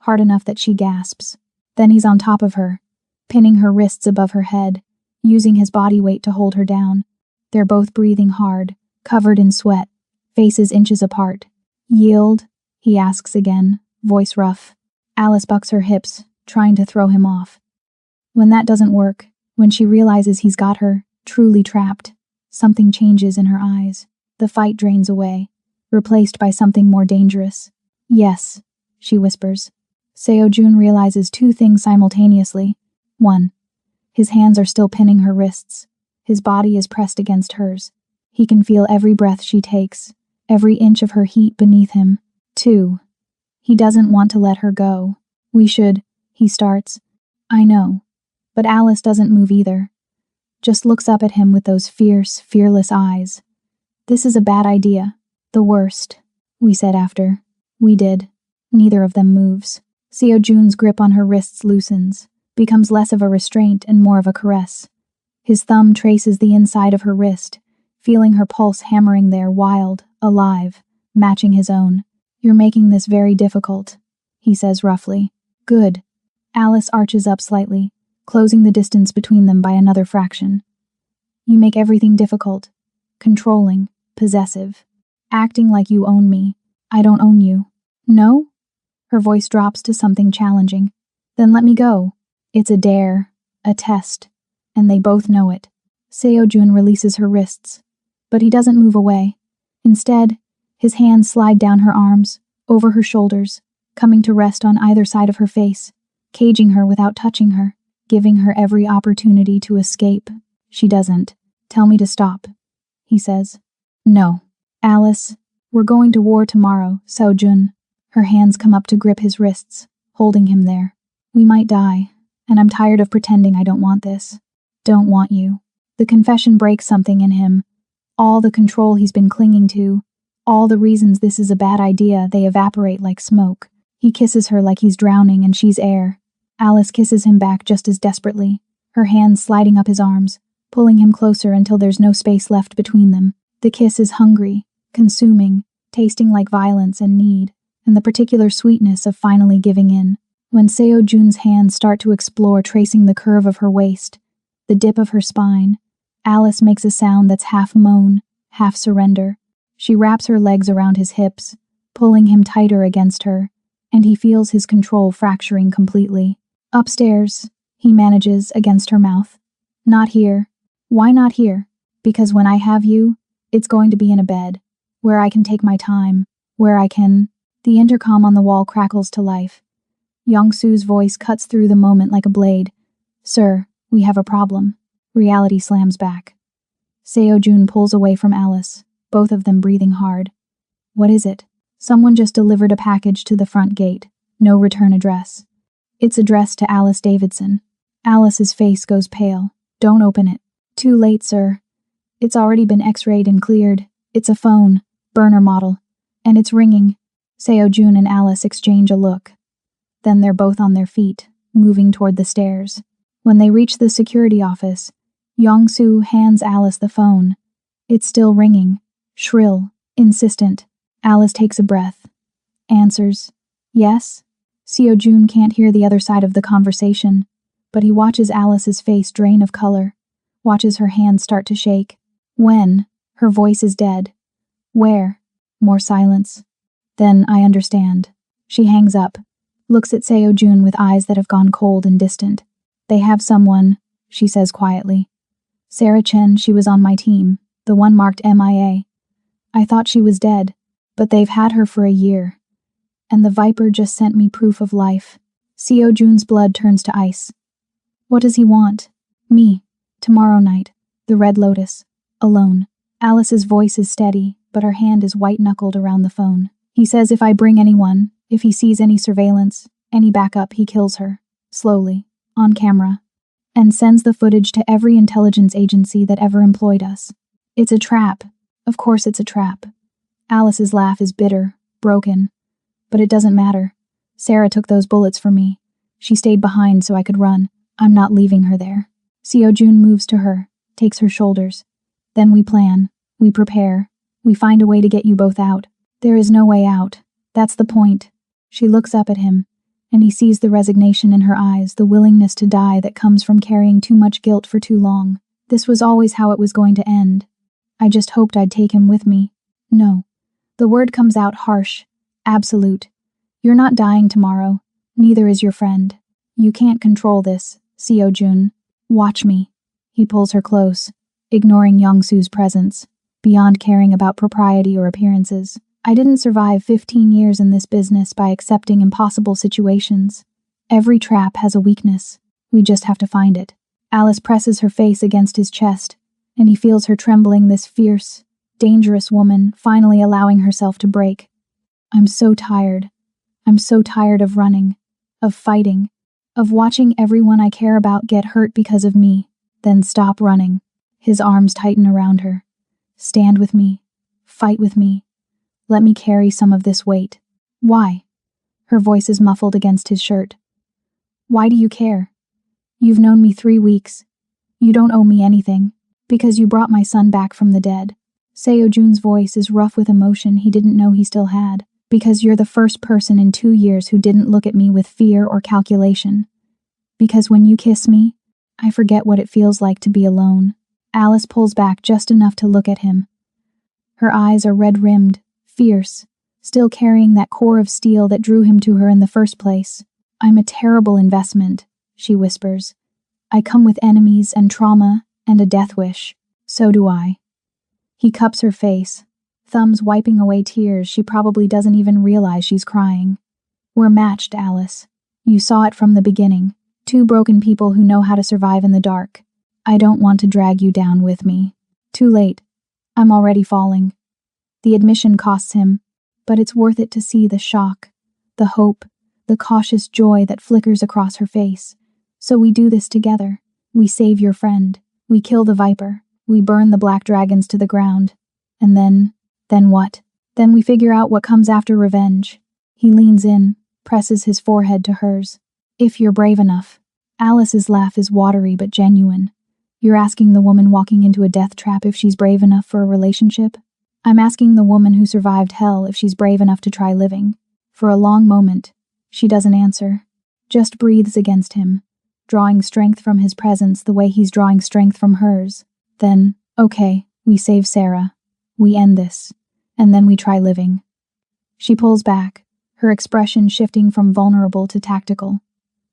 hard enough that she gasps. Then he's on top of her, pinning her wrists above her head, using his body weight to hold her down. They're both breathing hard, covered in sweat, faces inches apart. Yield? He asks again, voice rough. Alice bucks her hips, trying to throw him off. When that doesn't work, when she realizes he's got her, truly trapped, something changes in her eyes. The fight drains away, replaced by something more dangerous. Yes, she whispers. Seo-jun realizes two things simultaneously. 1. His hands are still pinning her wrists. His body is pressed against hers. He can feel every breath she takes, every inch of her heat beneath him. 2. He doesn't want to let her go. We should, he starts. I know. But Alice doesn't move either. Just looks up at him with those fierce, fearless eyes. This is a bad idea. The worst. We said after. We did. Neither of them moves. Seo-jun's grip on her wrists loosens, becomes less of a restraint and more of a caress. His thumb traces the inside of her wrist, feeling her pulse hammering there, wild, alive, matching his own. You're making this very difficult, he says roughly. Good. Alice arches up slightly, closing the distance between them by another fraction. You make everything difficult, controlling, possessive, acting like you own me. I don't own you. No? Her voice drops to something challenging. Then let me go. It's a dare, a test, and they both know it. Seo-jun releases her wrists, but he doesn't move away. Instead, his hands slide down her arms, over her shoulders, coming to rest on either side of her face, caging her without touching her, giving her every opportunity to escape. She doesn't. Tell me to stop, he says. No. Alice, we're going to war tomorrow, Seo-jun. Her hands come up to grip his wrists, holding him there. We might die, and I'm tired of pretending I don't want this. Don't want you. The confession breaks something in him. All the control he's been clinging to, all the reasons this is a bad idea, they evaporate like smoke. He kisses her like he's drowning and she's air. Alice kisses him back just as desperately, her hands sliding up his arms, pulling him closer until there's no space left between them. The kiss is hungry, consuming, tasting like violence and need, and the particular sweetness of finally giving in. When Seo-jun's hands start to explore tracing the curve of her waist, the dip of her spine, Alice makes a sound that's half moan, half surrender. She wraps her legs around his hips, pulling him tighter against her, and he feels his control fracturing completely. Upstairs, he manages against her mouth. Not here. Why not here? Because when I have you, it's going to be in a bed, where I can take my time, where I can... The intercom on the wall crackles to life. Young-soo's voice cuts through the moment like a blade. Sir, we have a problem. Reality slams back. Seo-jun pulls away from Alice, both of them breathing hard. What is it? Someone just delivered a package to the front gate. No return address. It's addressed to Alice Davidson. Alice's face goes pale. Don't open it. Too late, sir. It's already been x-rayed and cleared. It's a phone, burner model, and it's ringing. Seo-jun and Alice exchange a look. Then they're both on their feet, moving toward the stairs. When they reach the security office, Young-soo hands Alice the phone. It's still ringing, shrill, insistent. Alice takes a breath. Answers. Yes? Seo-jun can't hear the other side of the conversation, but he watches Alice's face drain of color, watches her hands start to shake. When? Her voice is dead. Where? More silence. Then I understand. She hangs up, looks at Seo-jun with eyes that have gone cold and distant. They have someone, she says quietly. Sarah Chen, she was on my team, the one marked MIA. I thought she was dead, but they've had her for a year. And the Viper just sent me proof of life. Seo-jun's blood turns to ice. What does he want? Me. Tomorrow night. The Red Lotus. Alone. Alice's voice is steady, but her hand is white-knuckled around the phone. He says if I bring anyone, if he sees any surveillance, any backup, he kills her. Slowly. On camera. And sends the footage to every intelligence agency that ever employed us. It's a trap. Of course it's a trap. Alice's laugh is bitter, broken. But it doesn't matter. Sarah took those bullets for me. She stayed behind so I could run. I'm not leaving her there. Seo-jun moves to her, takes her shoulders. Then we plan. We prepare. We find a way to get you both out. There is no way out. That's the point. She looks up at him, and he sees the resignation in her eyes, the willingness to die that comes from carrying too much guilt for too long. This was always how it was going to end. I just hoped I'd take him with me. No. The word comes out harsh, absolute. You're not dying tomorrow. Neither is your friend. You can't control this, Seo-jun. Watch me. He pulls her close, ignoring Young-soo's presence, beyond caring about propriety or appearances. I didn't survive 15 years in this business by accepting impossible situations. Every trap has a weakness. We just have to find it. Alice presses her face against his chest, and he feels her trembling, this fierce, dangerous woman finally allowing herself to break. I'm so tired. I'm so tired of running, of fighting, of watching everyone I care about get hurt because of me. Then stop running. His arms tighten around her. Stand with me. Fight with me. Let me carry some of this weight. Why? Her voice is muffled against his shirt. Why do you care? You've known me 3 weeks. You don't owe me anything, because you brought my son back from the dead. Seo-jun's voice is rough with emotion he didn't know he still had. Because you're the first person in 2 years who didn't look at me with fear or calculation. Because when you kiss me, I forget what it feels like to be alone. Alice pulls back just enough to look at him. Her eyes are red-rimmed, fierce, still carrying that core of steel that drew him to her in the first place. I'm a terrible investment, she whispers. I come with enemies and trauma and a death wish. So do I. He cups her face, thumbs wiping away tears she probably doesn't even realize she's crying. We're matched, Alice. You saw it from the beginning. 2 broken people who know how to survive in the dark. I don't want to drag you down with me. Too late. I'm already falling. The admission costs him, but it's worth it to see the shock, the hope, the cautious joy that flickers across her face. So we do this together. We save your friend. We kill the Viper. We burn the black dragons to the ground. And then what? Then we figure out what comes after revenge. He leans in, presses his forehead to hers. If you're brave enough. Alice's laugh is watery but genuine. You're asking the woman walking into a death trap if she's brave enough for a relationship? I'm asking the woman who survived hell if she's brave enough to try living. For a long moment, she doesn't answer. Just breathes against him, drawing strength from his presence the way he's drawing strength from hers. Then, okay, we save Sarah. We end this. And then we try living. She pulls back, her expression shifting from vulnerable to tactical.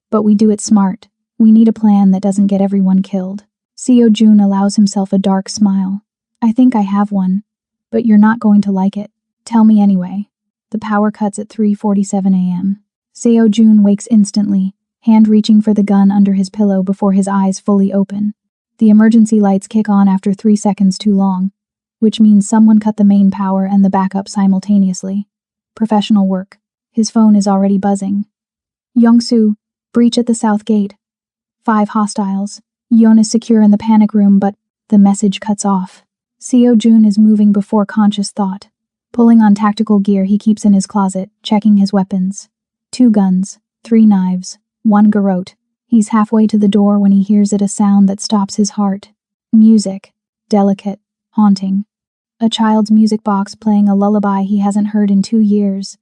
But we do it smart. We need a plan that doesn't get everyone killed. Seo-jun allows himself a dark smile. I think I have one, but you're not going to like it. Tell me anyway. The power cuts at 3:47 a.m. Seo-jun wakes instantly, hand reaching for the gun under his pillow before his eyes fully open. The emergency lights kick on after 3 seconds too long, which means someone cut the main power and the backup simultaneously. Professional work. His phone is already buzzing. Young-soo, breach at the south gate. 5 hostiles. Yeon is secure in the panic room, but the message cuts off. Seo-jun is moving before conscious thought. Pulling on tactical gear he keeps in his closet, checking his weapons. 2 guns, 3 knives, 1 garrote. He's halfway to the door when he hears it, a sound that stops his heart. Music. Delicate. Haunting. A child's music box playing a lullaby he hasn't heard in 2 years.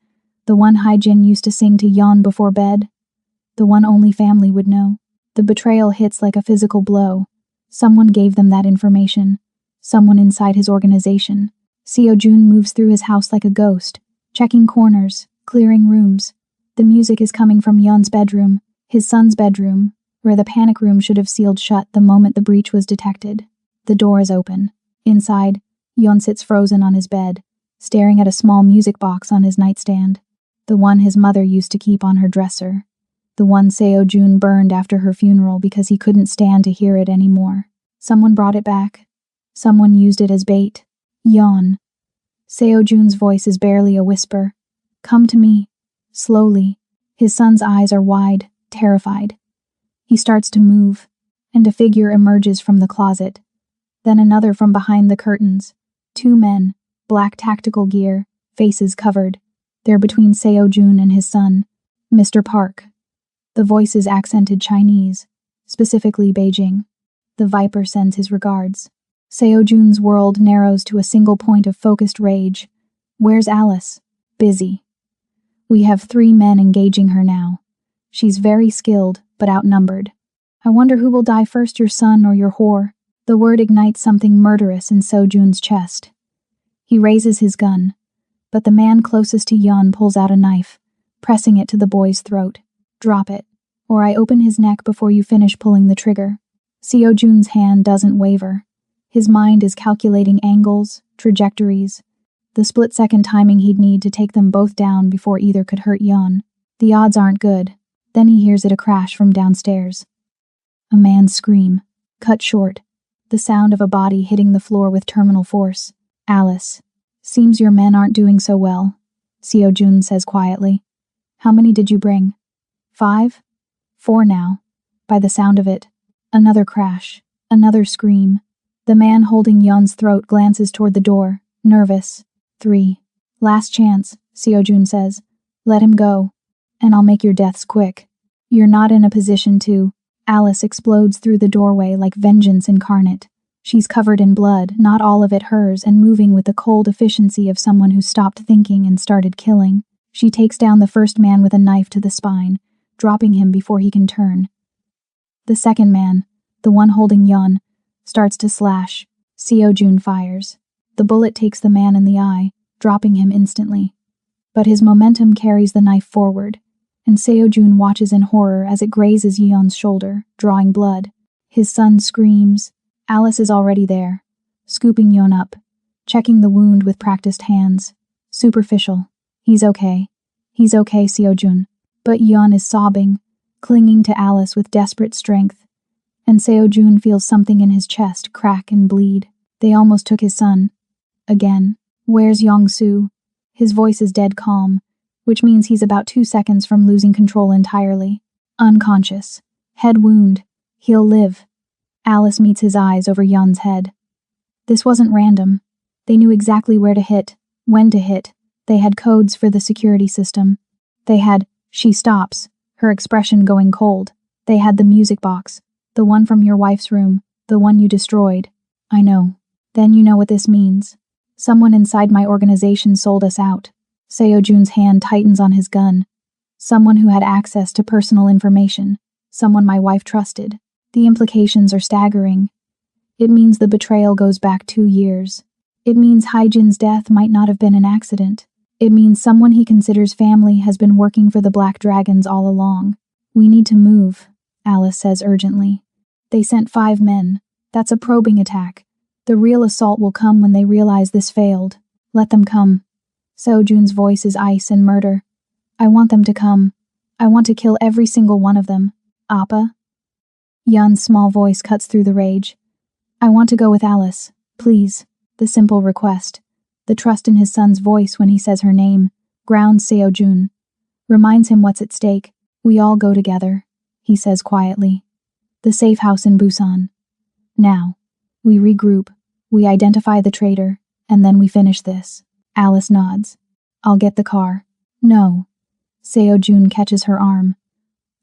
The one Hae-jin used to sing to Yeon before bed. The one only family would know. The betrayal hits like a physical blow. Someone gave them that information. Someone inside his organization. Seo-jun moves through his house like a ghost, checking corners, clearing rooms. The music is coming from Yeon's bedroom, his son's bedroom, where the panic room should have sealed shut the moment the breach was detected. The door is open. Inside, Yeon sits frozen on his bed, staring at a small music box on his nightstand. The one his mother used to keep on her dresser. The one Seo-jun burned after her funeral because he couldn't stand to hear it anymore. Someone brought it back. Someone used it as bait. Yeon. Seo-jun's voice is barely a whisper. Come to me. Slowly. His son's eyes are wide, terrified. He starts to move, and a figure emerges from the closet. Then another from behind the curtains. 2 men, black tactical gear, faces covered. They're between Seo-jun and his son, Mr. Park. The voice is accented Chinese, specifically Beijing. The Viper sends his regards. Seo-jun's world narrows to a single point of focused rage. Where's Alice? Busy. We have 3 men engaging her now. She's very skilled, but outnumbered. I wonder who will die first, your son or your whore. The word ignites something murderous in Seo-jun's chest. He raises his gun, but the man closest to Yeon pulls out a knife, pressing it to the boy's throat. Drop it, or I open his neck before you finish pulling the trigger. Seo Jun's hand doesn't waver. His mind is calculating angles, trajectories, the split-second timing he'd need to take them both down before either could hurt Yeon. The odds aren't good. Then he hears it a crash from downstairs. A man's scream, cut short. The sound of a body hitting the floor with terminal force. Alice. Seems your men aren't doing so well, Seo Jun says quietly. How many did you bring? 5? 4 now. By the sound of it. Another crash. Another scream. The man holding Yeon's throat glances toward the door, nervous. 3. Last chance, Seo Jun says. Let him go. And I'll make your deaths quick. You're not in a position to. Alice explodes through the doorway like vengeance incarnate. She's covered in blood, not all of it hers, and moving with the cold efficiency of someone who stopped thinking and started killing. She takes down the first man with a knife to the spine, dropping him before he can turn. The second man, the one holding Yeon, starts to slash. Seo Jun fires. The bullet takes the man in the eye, dropping him instantly. But his momentum carries the knife forward, and Seo Jun watches in horror as it grazes Yeon's shoulder, drawing blood. His son screams. Alice is already there, scooping Yeon up, checking the wound with practiced hands. Superficial. He's okay. He's okay, Seo Jun. But Yeon is sobbing, clinging to Alice with desperate strength. And Seo Jun feels something in his chest crack and bleed. They almost took his son. Again. Where's Yong-soo? His voice is dead calm, which means he's about 2 seconds from losing control entirely. Unconscious. Head wound. He'll live. Alice meets his eyes over Yeon's head. This wasn't random. They knew exactly where to hit, when to hit. They had codes for the security system. They had, she stops, her expression going cold. They had the music box, the one from your wife's room, the one you destroyed. I know. Then you know what this means. Someone inside my organization sold us out. Seo Jun's hand tightens on his gun. Someone who had access to personal information. Someone my wife trusted. The implications are staggering. It means the betrayal goes back 2 years. It means Haejin's death might not have been an accident. It means someone he considers family has been working for the Black Dragons all along. We need to move, Alice says urgently. They sent 5 men. That's a probing attack. The real assault will come when they realize this failed. Let them come. Seo Jun's voice is ice and murder. I want them to come. I want to kill every single one of them. Appa? Yeon's small voice cuts through the rage. I want to go with Alice, please. The simple request. The trust in his son's voice when he says her name grounds Seo Jun. Reminds him what's at stake. We all go together, he says quietly. The safe house in Busan. Now. We regroup. We identify the traitor. And then we finish this. Alice nods. I'll get the car. No. Seo Jun catches her arm.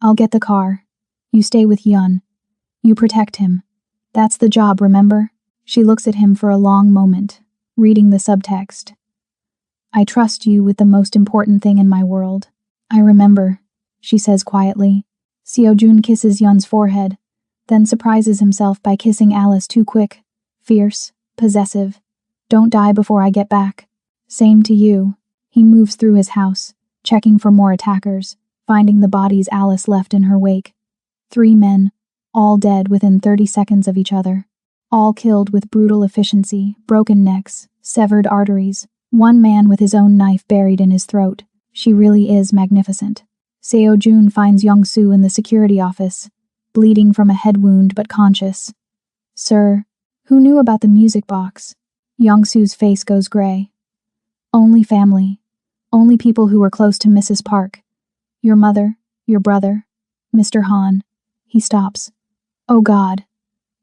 I'll get the car. You stay with Yeon. You protect him. That's the job, remember? She looks at him for a long moment, reading the subtext. I trust you with the most important thing in my world. I remember, she says quietly. Seo Jun kisses Yeon's forehead, then surprises himself by kissing Alice too quick, fierce, possessive. Don't die before I get back. Same to you. He moves through his house, checking for more attackers, finding the bodies Alice left in her wake. 3 men, all dead within 30 seconds of each other. All killed with brutal efficiency, broken necks, severed arteries. 1 man with his own knife buried in his throat. She really is magnificent. Seo Jun finds Yong-soo in the security office, bleeding from a head wound but conscious. Sir, who knew about the music box? Yong-soo's face goes gray. Only family. Only people who were close to Mrs. Park. Your mother, your brother, Mr. Han. He stops. Oh God.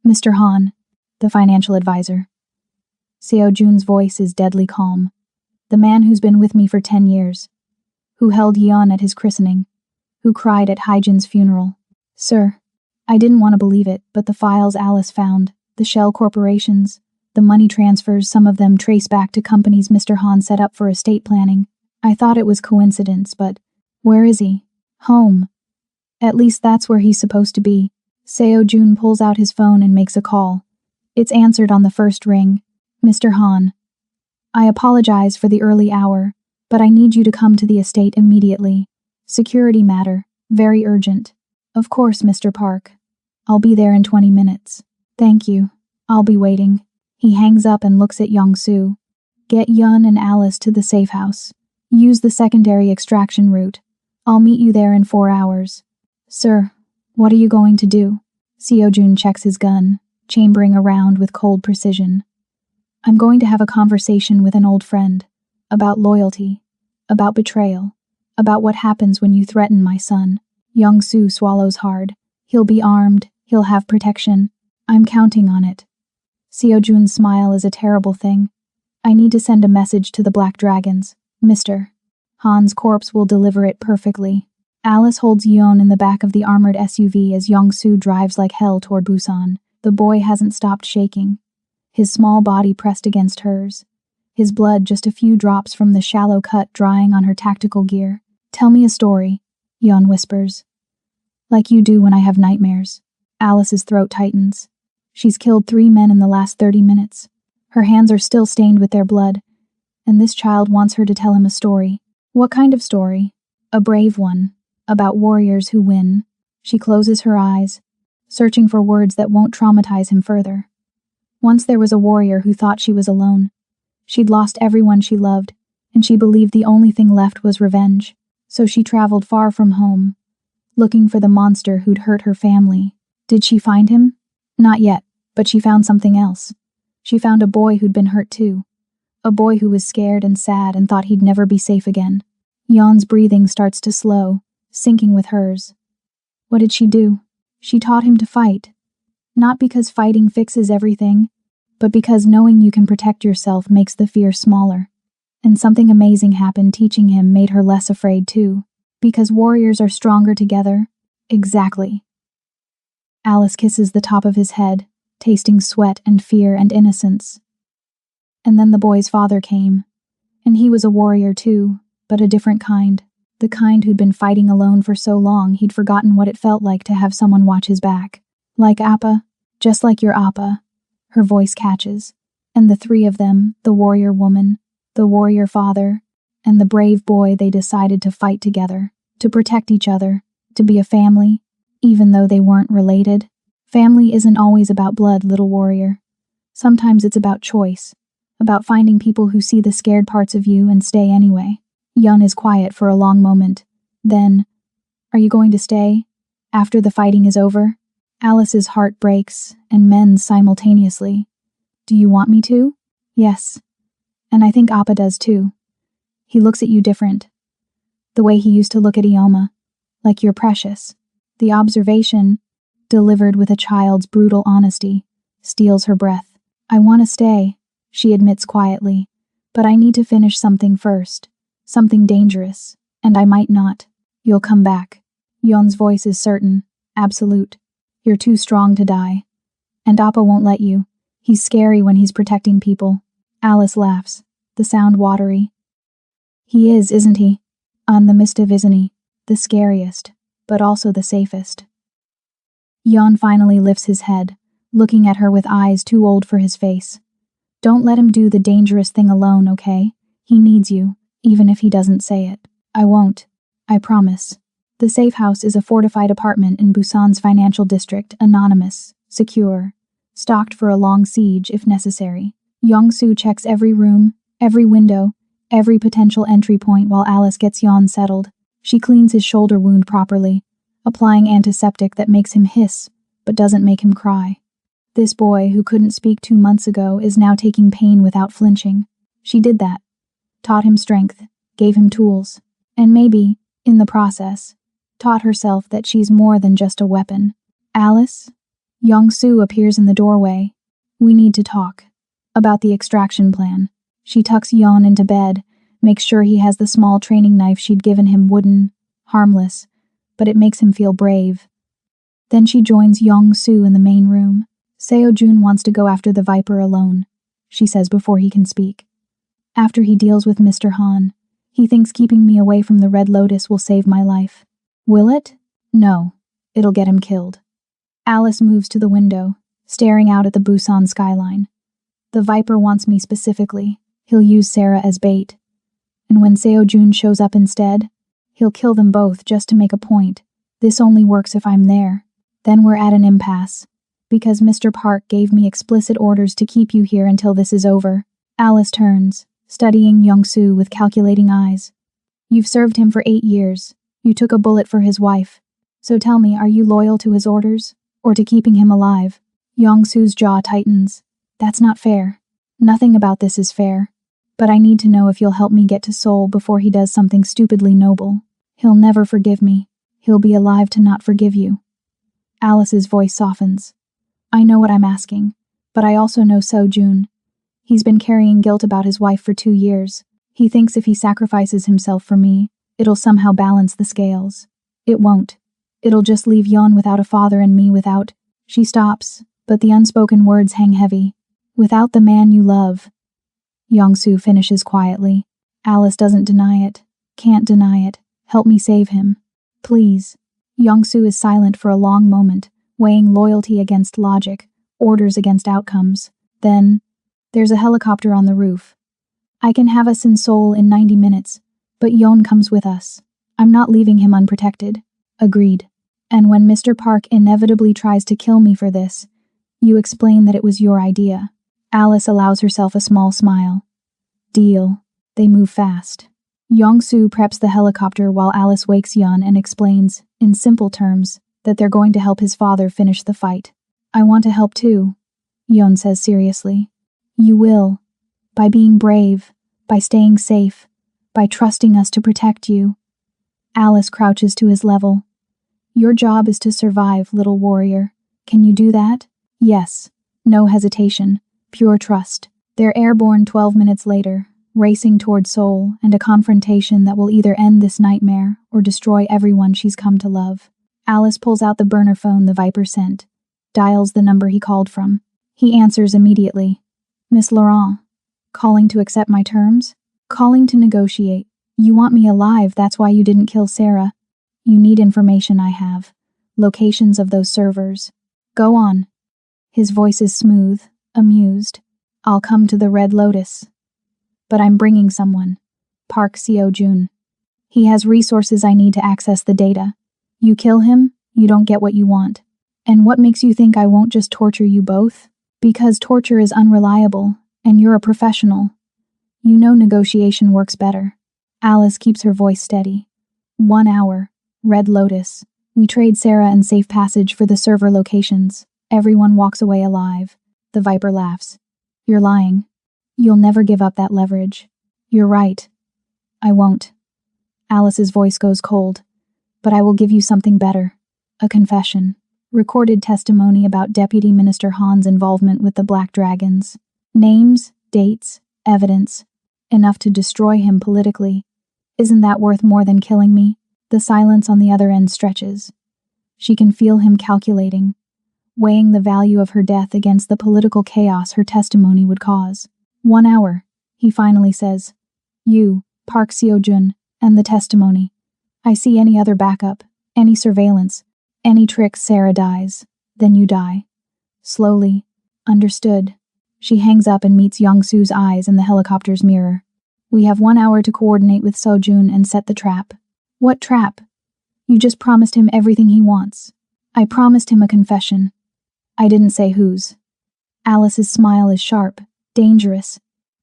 Mr. Han, the financial advisor. Seo Jun's voice is deadly calm. The man who's been with me for 10 years. Who held Yeon at his christening. Who cried at Haejin's funeral. Sir, I didn't want to believe it, but the files Alice found, the shell corporations, the money transfers, some of them trace back to companies Mr. Han set up for estate planning. I thought it was coincidence, but where is he? Home. At least that's where he's supposed to be. Seo Jun pulls out his phone and makes a call. It's answered on the first ring. Mr. Han. I apologize for the early hour, but I need you to come to the estate immediately. Security matter. Very urgent. Of course, Mr. Park. I'll be there in 20 minutes. Thank you. I'll be waiting. He hangs up and looks at Young-soo. Get Yun and Alice to the safe house. Use the secondary extraction route. I'll meet you there in 4 hours. Sir, what are you going to do? Seo-jun checks his gun, chambering around with cold precision. I'm going to have a conversation with an old friend. About loyalty. About betrayal. About what happens when you threaten my son. Young-soo swallows hard. He'll be armed. He'll have protection. I'm counting on it. Seo-jun's smile is a terrible thing. I need to send a message to the Black Dragons. Mr. Han's corpse will deliver it perfectly. Alice holds Yeon in the back of the armored SUV as Young-soo drives like hell toward Busan. The boy hasn't stopped shaking, his small body pressed against hers, his blood just a few drops from the shallow cut drying on her tactical gear. Tell me a story, Yeon whispers. Like you do when I have nightmares. Alice's throat tightens. She's killed 3 men in the last 30 minutes. Her hands are still stained with their blood, and this child wants her to tell him a story. What kind of story? A brave one. About warriors who win. She closes her eyes, searching for words that won't traumatize him further. Once there was a warrior who thought she was alone. She'd lost everyone she loved, and she believed the only thing left was revenge. So she traveled far from home, looking for the monster who'd hurt her family. Did she find him? Not yet, but she found something else. She found a boy who'd been hurt too. A boy who was scared and sad and thought he'd never be safe again. Yeon's breathing starts to slow, sinking with hers. What did she do? She taught him to fight. Not because fighting fixes everything, but because knowing you can protect yourself makes the fear smaller. And something amazing happened teaching him made her less afraid too. Because warriors are stronger together. Exactly. Alice kisses the top of his head, tasting sweat and fear and innocence. And then the boy's father came. And he was a warrior too, but a different kind. The kind who'd been fighting alone for so long he'd forgotten what it felt like to have someone watch his back. Like Appa, just like your Appa, her voice catches. And the 3 of them, the warrior woman, the warrior father, and the brave boy, they decided to fight together, to protect each other, to be a family, even though they weren't related. Family isn't always about blood, little warrior. Sometimes it's about choice, about finding people who see the scared parts of you and stay anyway. Yun is quiet for a long moment. Then, are you going to stay? After the fighting is over? Alice's heart breaks, and Men's simultaneously. Do you want me to? Yes. And I think Appa does too. He looks at you different. The way he used to look at Ioma. Like you're precious. The observation, delivered with a child's brutal honesty, steals her breath. I want to stay, she admits quietly. But I need to finish something first. Something dangerous, and I might not. You'll come back. Yeon's voice is certain, absolute. You're too strong to die. And Appa won't let you. He's scary when he's protecting people. Alice laughs, the sound watery. He is, isn't he? On the mistiff, isn't he? The scariest, but also the safest. Yeon finally lifts his head, looking at her with eyes too old for his face. Don't let him do the dangerous thing alone, okay? He needs you. Even if he doesn't say it. I won't. I promise. The safe house is a fortified apartment in Busan's financial district, anonymous, secure, stocked for a long siege if necessary. Young-soo checks every room, every window, every potential entry point while Alice gets Yeon settled. She cleans his shoulder wound properly, applying antiseptic that makes him hiss, but doesn't make him cry. This boy, who couldn't speak 2 months ago, is now taking pain without flinching. She did that. Taught him strength, gave him tools, and maybe, in the process, taught herself that she's more than just a weapon. Alice? Young-soo appears in the doorway. We need to talk. About the extraction plan. She tucks Yeon into bed, makes sure he has the small training knife she'd given him, wooden, harmless, but it makes him feel brave. Then she joins Young-soo in the main room. Seo-jun wants to go after the Viper alone, she says before he can speak. After he deals with Mr. Han, he thinks keeping me away from the Red Lotus will save my life. Will it? No. It'll get him killed. Alice moves to the window, staring out at the Busan skyline. The Viper wants me specifically. He'll use Sarah as bait. And when Seo-jun shows up instead, he'll kill them both just to make a point. This only works if I'm there. Then we're at an impasse. Because Mr. Park gave me explicit orders to keep you here until this is over. Alice turns, studying Young-soo with calculating eyes. You've served him for 8 years. You took a bullet for his wife. So tell me, are you loyal to his orders? Or to keeping him alive? Young-soo's jaw tightens. That's not fair. Nothing about this is fair. But I need to know if you'll help me get to Seoul before he does something stupidly noble. He'll never forgive me. He'll be alive to not forgive you. Alice's voice softens. I know what I'm asking, but I also know Seo-jun. He's been carrying guilt about his wife for 2 years. He thinks if he sacrifices himself for me, it'll somehow balance the scales. It won't. It'll just leave Yeon without a father and me without. She stops, but the unspoken words hang heavy. Without the man you love. Young-soo finishes quietly. Alice doesn't deny it. Can't deny it. Help me save him. Please. Young-soo is silent for a long moment, weighing loyalty against logic, orders against outcomes. Then, there's a helicopter on the roof. I can have us in Seoul in 90 minutes, but Yeon comes with us. I'm not leaving him unprotected. Agreed. And when Mr. Park inevitably tries to kill me for this, you explain that it was your idea. Alice allows herself a small smile. Deal. They move fast. Young-soo preps the helicopter while Alice wakes Yeon and explains, in simple terms, that they're going to help his father finish the fight. I want to help too, Yeon says seriously. You will. By being brave, by staying safe, by trusting us to protect you. Alice crouches to his level. Your job is to survive, little warrior. Can you do that? Yes. No hesitation. Pure trust. They're airborne 12 minutes later, racing toward Seoul and a confrontation that will either end this nightmare or destroy everyone she's come to love. Alice pulls out the burner phone the Viper sent, dials the number he called from. He answers immediately. Miss Laurent. Calling to accept my terms? Calling to negotiate. You want me alive, that's why you didn't kill Sarah. You need information I have. Locations of those servers. Go on. His voice is smooth, amused. I'll come to the Red Lotus. But I'm bringing someone. Park Seo-jun. He has resources I need to access the data. You kill him, you don't get what you want. And what makes you think I won't just torture you both? Because torture is unreliable, and you're a professional. You know negotiation works better. Alice keeps her voice steady. 1 hour. Red Lotus. We trade Sarah and safe passage for the server locations. Everyone walks away alive. The Viper laughs. You're lying. You'll never give up that leverage. You're right. I won't. Alice's voice goes cold. But I will give you something better. A confession. Recorded testimony about Deputy Minister Han's involvement with the Black Dragons. Names, dates, evidence. Enough to destroy him politically. Isn't that worth more than killing me? The silence on the other end stretches. She can feel him calculating, weighing the value of her death against the political chaos her testimony would cause. 1 hour, he finally says. You, Park Seo-jun, and the testimony. I see any other backup, any surveillance, any trick Sarah dies, then you die. Slowly. Understood. She hangs up and meets Young-soo's eyes in the helicopter's mirror. We have 1 hour to coordinate with Seo-jun and set the trap. What trap? You just promised him everything he wants. I promised him a confession. I didn't say whose. Alice's smile is sharp, dangerous.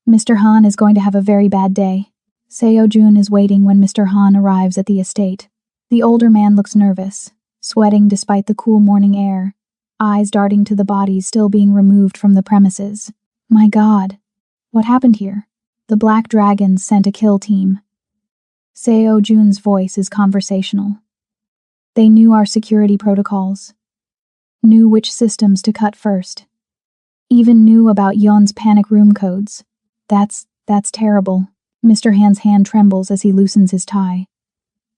Mr. Han is going to have a very bad day. Seo-jun is waiting when Mr. Han arrives at the estate. The older man looks nervous, sweating despite the cool morning air, eyes darting to the bodies still being removed from the premises. My God. What happened here? The Black Dragons sent a kill team. Seo-jun's voice is conversational. They knew our security protocols. Knew which systems to cut first. Even knew about Yeon's panic room codes. That's terrible. Mr. Han's hand trembles as he loosens his tie.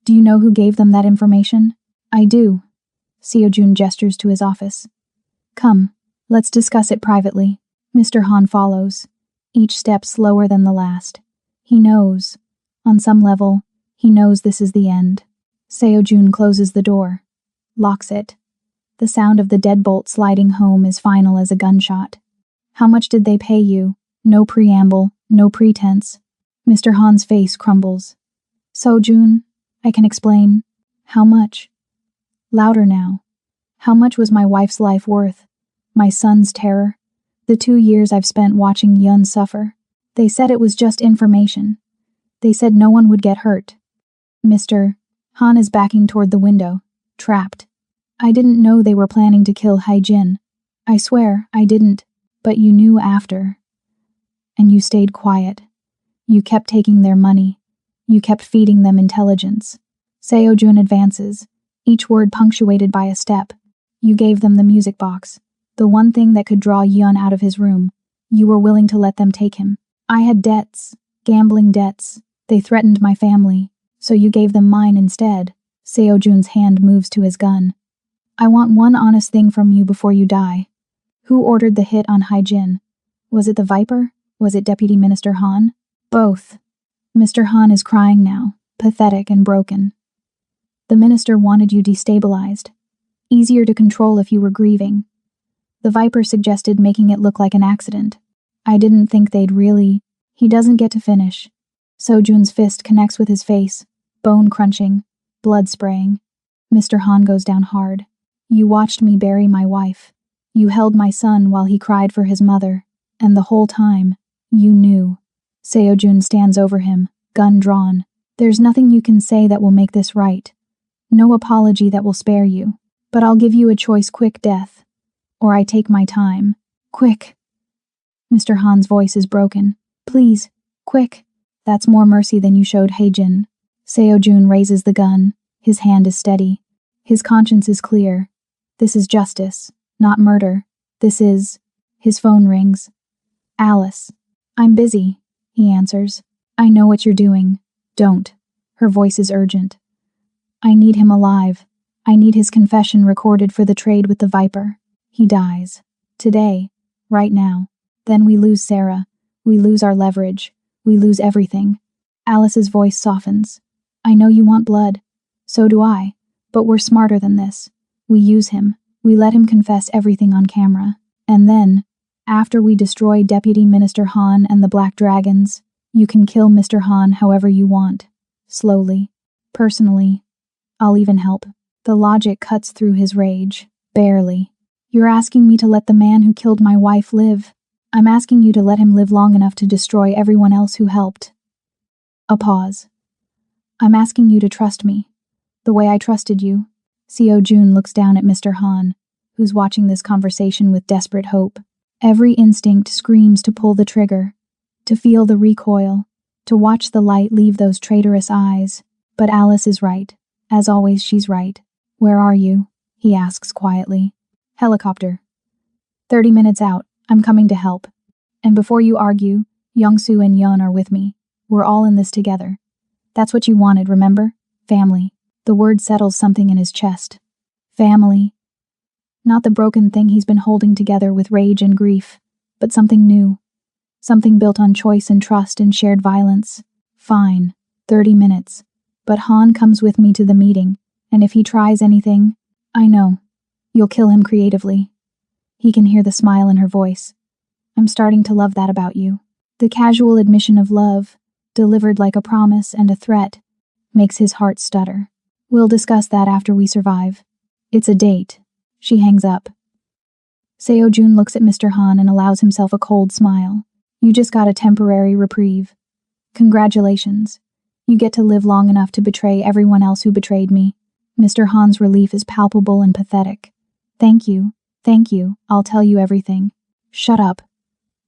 Do you know who gave them that information? I do. Seo-jun gestures to his office. Come, let's discuss it privately. Mr. Han follows, each step slower than the last. He knows. On some level, he knows this is the end. Seo-jun closes the door, locks it. The sound of the deadbolt sliding home is final as a gunshot. How much did they pay you? No preamble, no pretense. Mr. Han's face crumbles. Seo-jun, I can explain. How much? Louder now. How much was my wife's life worth? My son's terror? The 2 years I've spent watching Yun suffer? They said it was just information. They said no one would get hurt. Mr. Han is backing toward the window, trapped. I didn't know they were planning to kill Haijin. I swear, I didn't, but you knew after. And you stayed quiet. You kept taking their money. You kept feeding them intelligence. Seo-jun advances, each word punctuated by a step. You gave them the music box, the one thing that could draw Yun out of his room. You were willing to let them take him. I had debts, gambling debts. They threatened my family, so you gave them mine instead. Seo-jun's hand moves to his gun. I want one honest thing from you before you die. Who ordered the hit on Haijin? Was it the Viper? Was it Deputy Minister Han? Both. Mr. Han is crying now, pathetic and broken. The minister wanted you destabilized. Easier to control if you were grieving. The Viper suggested making it look like an accident. I didn't think they'd really. He doesn't get to finish. Seo-jun's fist connects with his face, bone crunching, blood spraying. Mr. Han goes down hard. You watched me bury my wife. You held my son while he cried for his mother. And the whole time, you knew. Seo-jun stands over him, gun drawn. There's nothing you can say that will make this right. No apology that will spare you. But I'll give you a choice: quick death. Or I take my time. Quick. Mr. Han's voice is broken. Please, quick. That's more mercy than you showed Haijin. Seo-jun raises the gun. His hand is steady. His conscience is clear. This is justice, not murder. This is... His phone rings. Alice. I'm busy, he answers. I know what you're doing. Don't. Her voice is urgent. I need him alive. I need his confession recorded for the trade with the Viper. He dies. Today. Right now. Then we lose Sarah. We lose our leverage. We lose everything. Alice's voice softens. I know you want blood. So do I. But we're smarter than this. We use him. We let him confess everything on camera. And then, after we destroy Deputy Minister Han and the Black Dragons, you can kill Mr. Han however you want. Slowly. Personally. I'll even help. The logic cuts through his rage. Barely. You're asking me to let the man who killed my wife live. I'm asking you to let him live long enough to destroy everyone else who helped. A pause. I'm asking you to trust me. The way I trusted you. Seo-jun looks down at Mr. Han, who's watching this conversation with desperate hope. Every instinct screams to pull the trigger, to feel the recoil, to watch the light leave those traitorous eyes. But Alice is right. As always, she's right. Where are you? He asks quietly. Helicopter. 30 minutes out. I'm coming to help. And before you argue, Young-soo and Yun are with me. We're all in this together. That's what you wanted, remember? Family. The word settles something in his chest. Family. Not the broken thing he's been holding together with rage and grief, but something new. Something built on choice and trust and shared violence. Fine. 30 minutes. But Han comes with me to the meeting, and if he tries anything, I know. You'll kill him creatively. He can hear the smile in her voice. I'm starting to love that about you. The casual admission of love, delivered like a promise and a threat, makes his heart stutter. We'll discuss that after we survive. It's a date. She hangs up. Seo-jun looks at Mr. Han and allows himself a cold smile. You just got a temporary reprieve. Congratulations. You get to live long enough to betray everyone else who betrayed me. Mr. Han's relief is palpable and pathetic. Thank you. Thank you. I'll tell you everything. Shut up.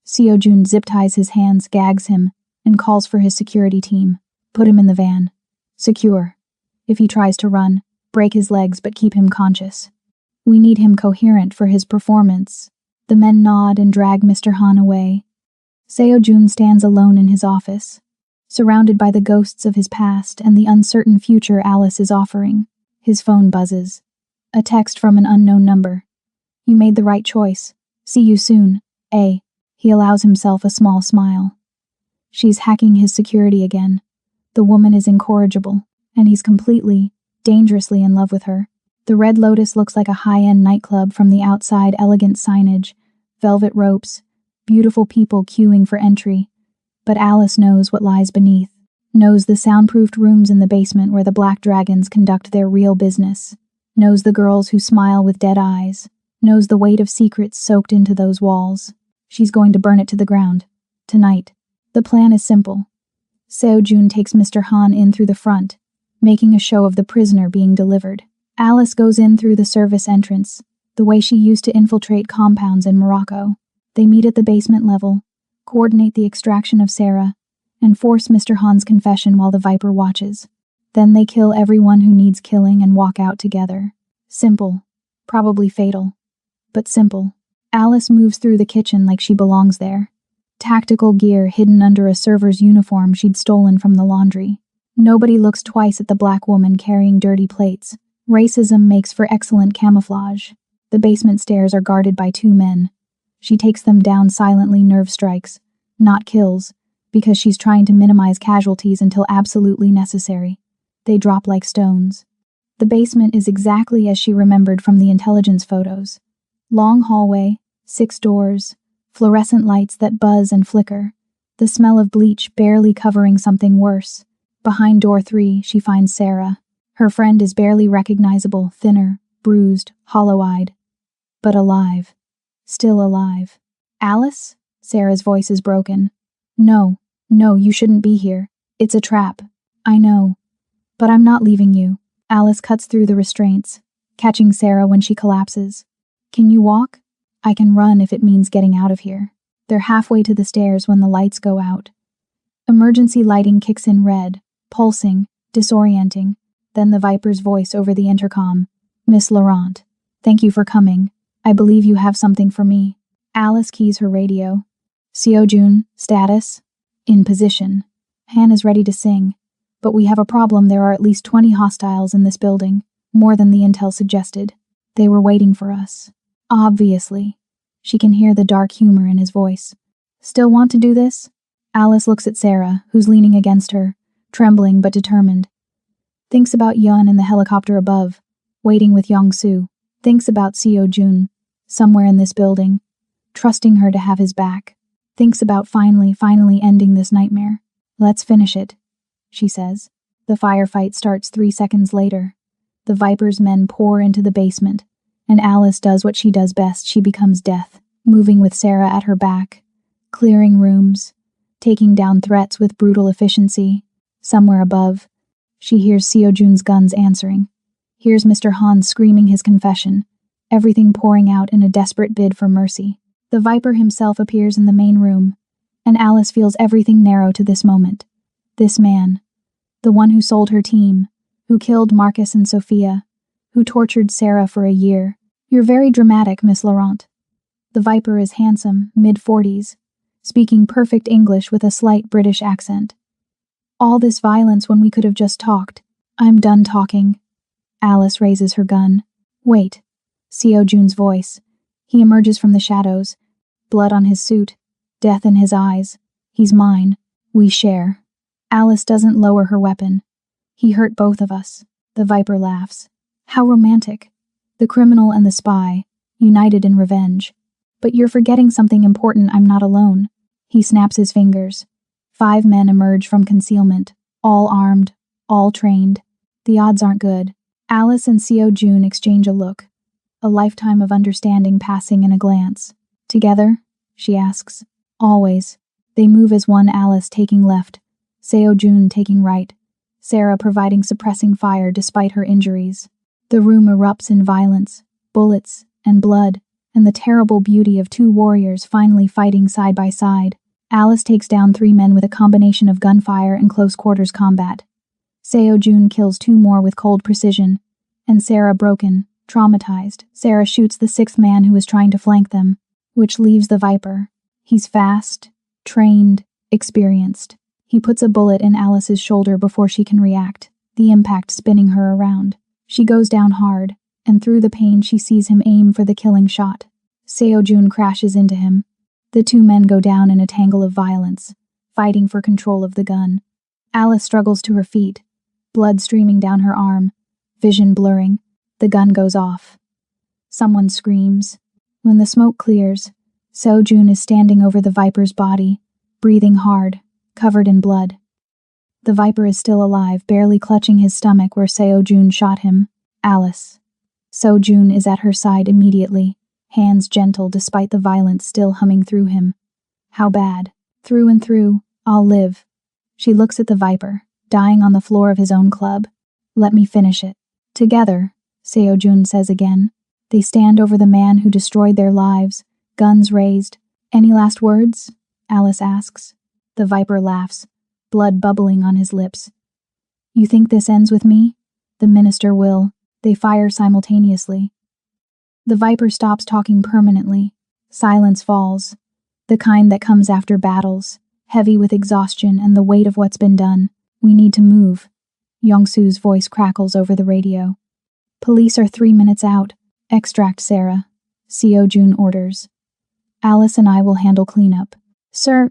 Seo-jun zip-ties his hands, gags him, and calls for his security team. Put him in the van. Secure. If he tries to run, break his legs but keep him conscious. We need him coherent for his performance. The men nod and drag Mr. Han away. Seo-jun stands alone in his office, surrounded by the ghosts of his past and the uncertain future Alice is offering. His phone buzzes. A text from an unknown number. You made the right choice. See you soon. A. He allows himself a small smile. She's hacking his security again. The woman is incorrigible, and he's completely, dangerously in love with her. The Red Lotus looks like a high-end nightclub from the outside. Elegant signage, velvet ropes, beautiful people queuing for entry. But Alice knows what lies beneath, knows the soundproofed rooms in the basement where the Black Dragons conduct their real business. knows the girls who smile with dead eyes, knows the weight of secrets soaked into those walls. She's going to burn it to the ground. Tonight. The plan is simple. Seo-jun takes Mr. Han in through the front, making a show of the prisoner being delivered. Alice goes in through the service entrance, the way she used to infiltrate compounds in Morocco. They meet at the basement level, coordinate the extraction of Sarah, and force Mr. Han's confession while the Viper watches. Then they kill everyone who needs killing and walk out together. Simple. Probably fatal. But simple. Alice moves through the kitchen like she belongs there. Tactical gear hidden under a server's uniform she'd stolen from the laundry. Nobody looks twice at the black woman carrying dirty plates. Racism makes for excellent camouflage. The basement stairs are guarded by 2 men. She takes them down silently, nerve strikes, not kills, because she's trying to minimize casualties until absolutely necessary. They drop like stones. The basement is exactly as she remembered from the intelligence photos. Long hallway, 6 doors, fluorescent lights that buzz and flicker, the smell of bleach barely covering something worse. Behind door 3, she finds Sarah. Her friend is barely recognizable, thinner, bruised, hollow-eyed, but alive. Still alive. Alice? Sarah's voice is broken. No, you shouldn't be here. It's a trap. I know. But I'm not leaving you. Alice cuts through the restraints, catching Sarah when she collapses. Can you walk? I can run if it means getting out of here. They're halfway to the stairs when the lights go out. Emergency lighting kicks in red, pulsing, disorienting. Then the Viper's voice over the intercom. Miss Laurent, thank you for coming. I believe you have something for me. Alice keys her radio. Seo-jun, status? In position. Han is ready to sing. But we have a problem. There are at least 20 hostiles in this building, more than the intel suggested. They were waiting for us. Obviously. She can hear the dark humor in his voice. Still want to do this? Alice looks at Sarah, who's leaning against her, trembling but determined. Thinks about Yun in the helicopter above, waiting with Yong-soo. Thinks about Seo-jun, somewhere in this building, trusting her to have his back. Thinks about finally ending this nightmare. Let's finish it, she says. The firefight starts 3 seconds later. The Viper's men pour into the basement, and Alice does what she does best. She becomes death, moving with Sarah at her back, clearing rooms, taking down threats with brutal efficiency. Somewhere above, she hears Seo-jun's guns answering. Hears Mr. Han screaming his confession, everything pouring out in a desperate bid for mercy. The Viper himself appears in the main room, and Alice feels everything narrow to this moment. This man, the one who sold her team, who killed Marcus and Sophia, who tortured Sarah for a year. You're very dramatic, Miss Laurent. The Viper is handsome, mid-40s, speaking perfect English with a slight British accent. All this violence when we could have just talked. I'm done talking. Alice raises her gun. Wait. Seo-jun's voice. He emerges from the shadows. Blood on his suit. Death in his eyes. He's mine. We share. Alice doesn't lower her weapon. He hurt both of us. The Viper laughs. How romantic. The criminal and the spy, united in revenge. But you're forgetting something important. I'm not alone. He snaps his fingers. 5 men emerge from concealment, all armed, all trained. The odds aren't good. Alice and Seo-jun exchange a look, a lifetime of understanding passing in a glance. Together? She asks. Always. They move as one, Alice taking left, Seo-jun taking right, Sarah providing suppressing fire despite her injuries. The room erupts in violence, bullets, and blood, and the terrible beauty of 2 warriors finally fighting side by side. Alice takes down 3 men with a combination of gunfire and close-quarters combat. Seo-jun kills 2 more with cold precision, and Sarah broken, traumatized. Sarah shoots the 6th man who is trying to flank them, which leaves the Viper. He's fast, trained, experienced. He puts a bullet in Alice's shoulder before she can react, the impact spinning her around. She goes down hard, and through the pain she sees him aim for the killing shot. Seo-jun crashes into him. The 2 men go down in a tangle of violence, fighting for control of the gun. Alice struggles to her feet, blood streaming down her arm, vision blurring. The gun goes off. Someone screams. When the smoke clears, Seo-jun is standing over the Viper's body, breathing hard, covered in blood. The Viper is still alive, barely clutching his stomach where Seo-jun shot him. Alice. Seo-jun is at her side immediately, hands gentle despite the violence still humming through him. How bad? Through and through, I'll live. She looks at the Viper, dying on the floor of his own club. Let me finish it. Together, Seo-jun says again. They stand over the man who destroyed their lives, guns raised. Any last words? Alice asks. The Viper laughs, blood bubbling on his lips. You think this ends with me? The minister will. They fire simultaneously. The Viper stops talking permanently. Silence falls. The kind that comes after battles, heavy with exhaustion and the weight of what's been done. We need to move. Yongsoo's voice crackles over the radio. Police are 3 minutes out. Extract Sarah. Seo-jun orders. Alice and I will handle cleanup. Sir,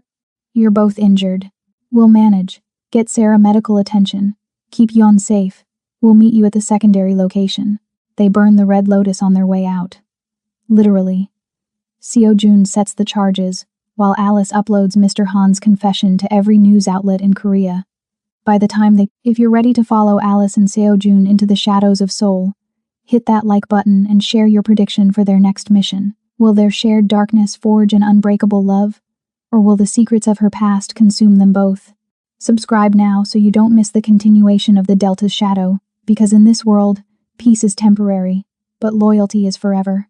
you're both injured. We'll manage. Get Sarah medical attention. Keep Yeon safe. We'll meet you at the secondary location. They burn the Red Lotus on their way out. Literally. Seo-jun sets the charges, while Alice uploads Mr. Han's confession to every news outlet in Korea. By the time if you're ready to follow Alice and Seo-jun into the shadows of Seoul, hit that like button and share your prediction for their next mission. Will their shared darkness forge an unbreakable love? Or will the secrets of her past consume them both? Subscribe now so you don't miss the continuation of the Delta's shadow, because in this world, peace is temporary, but loyalty is forever.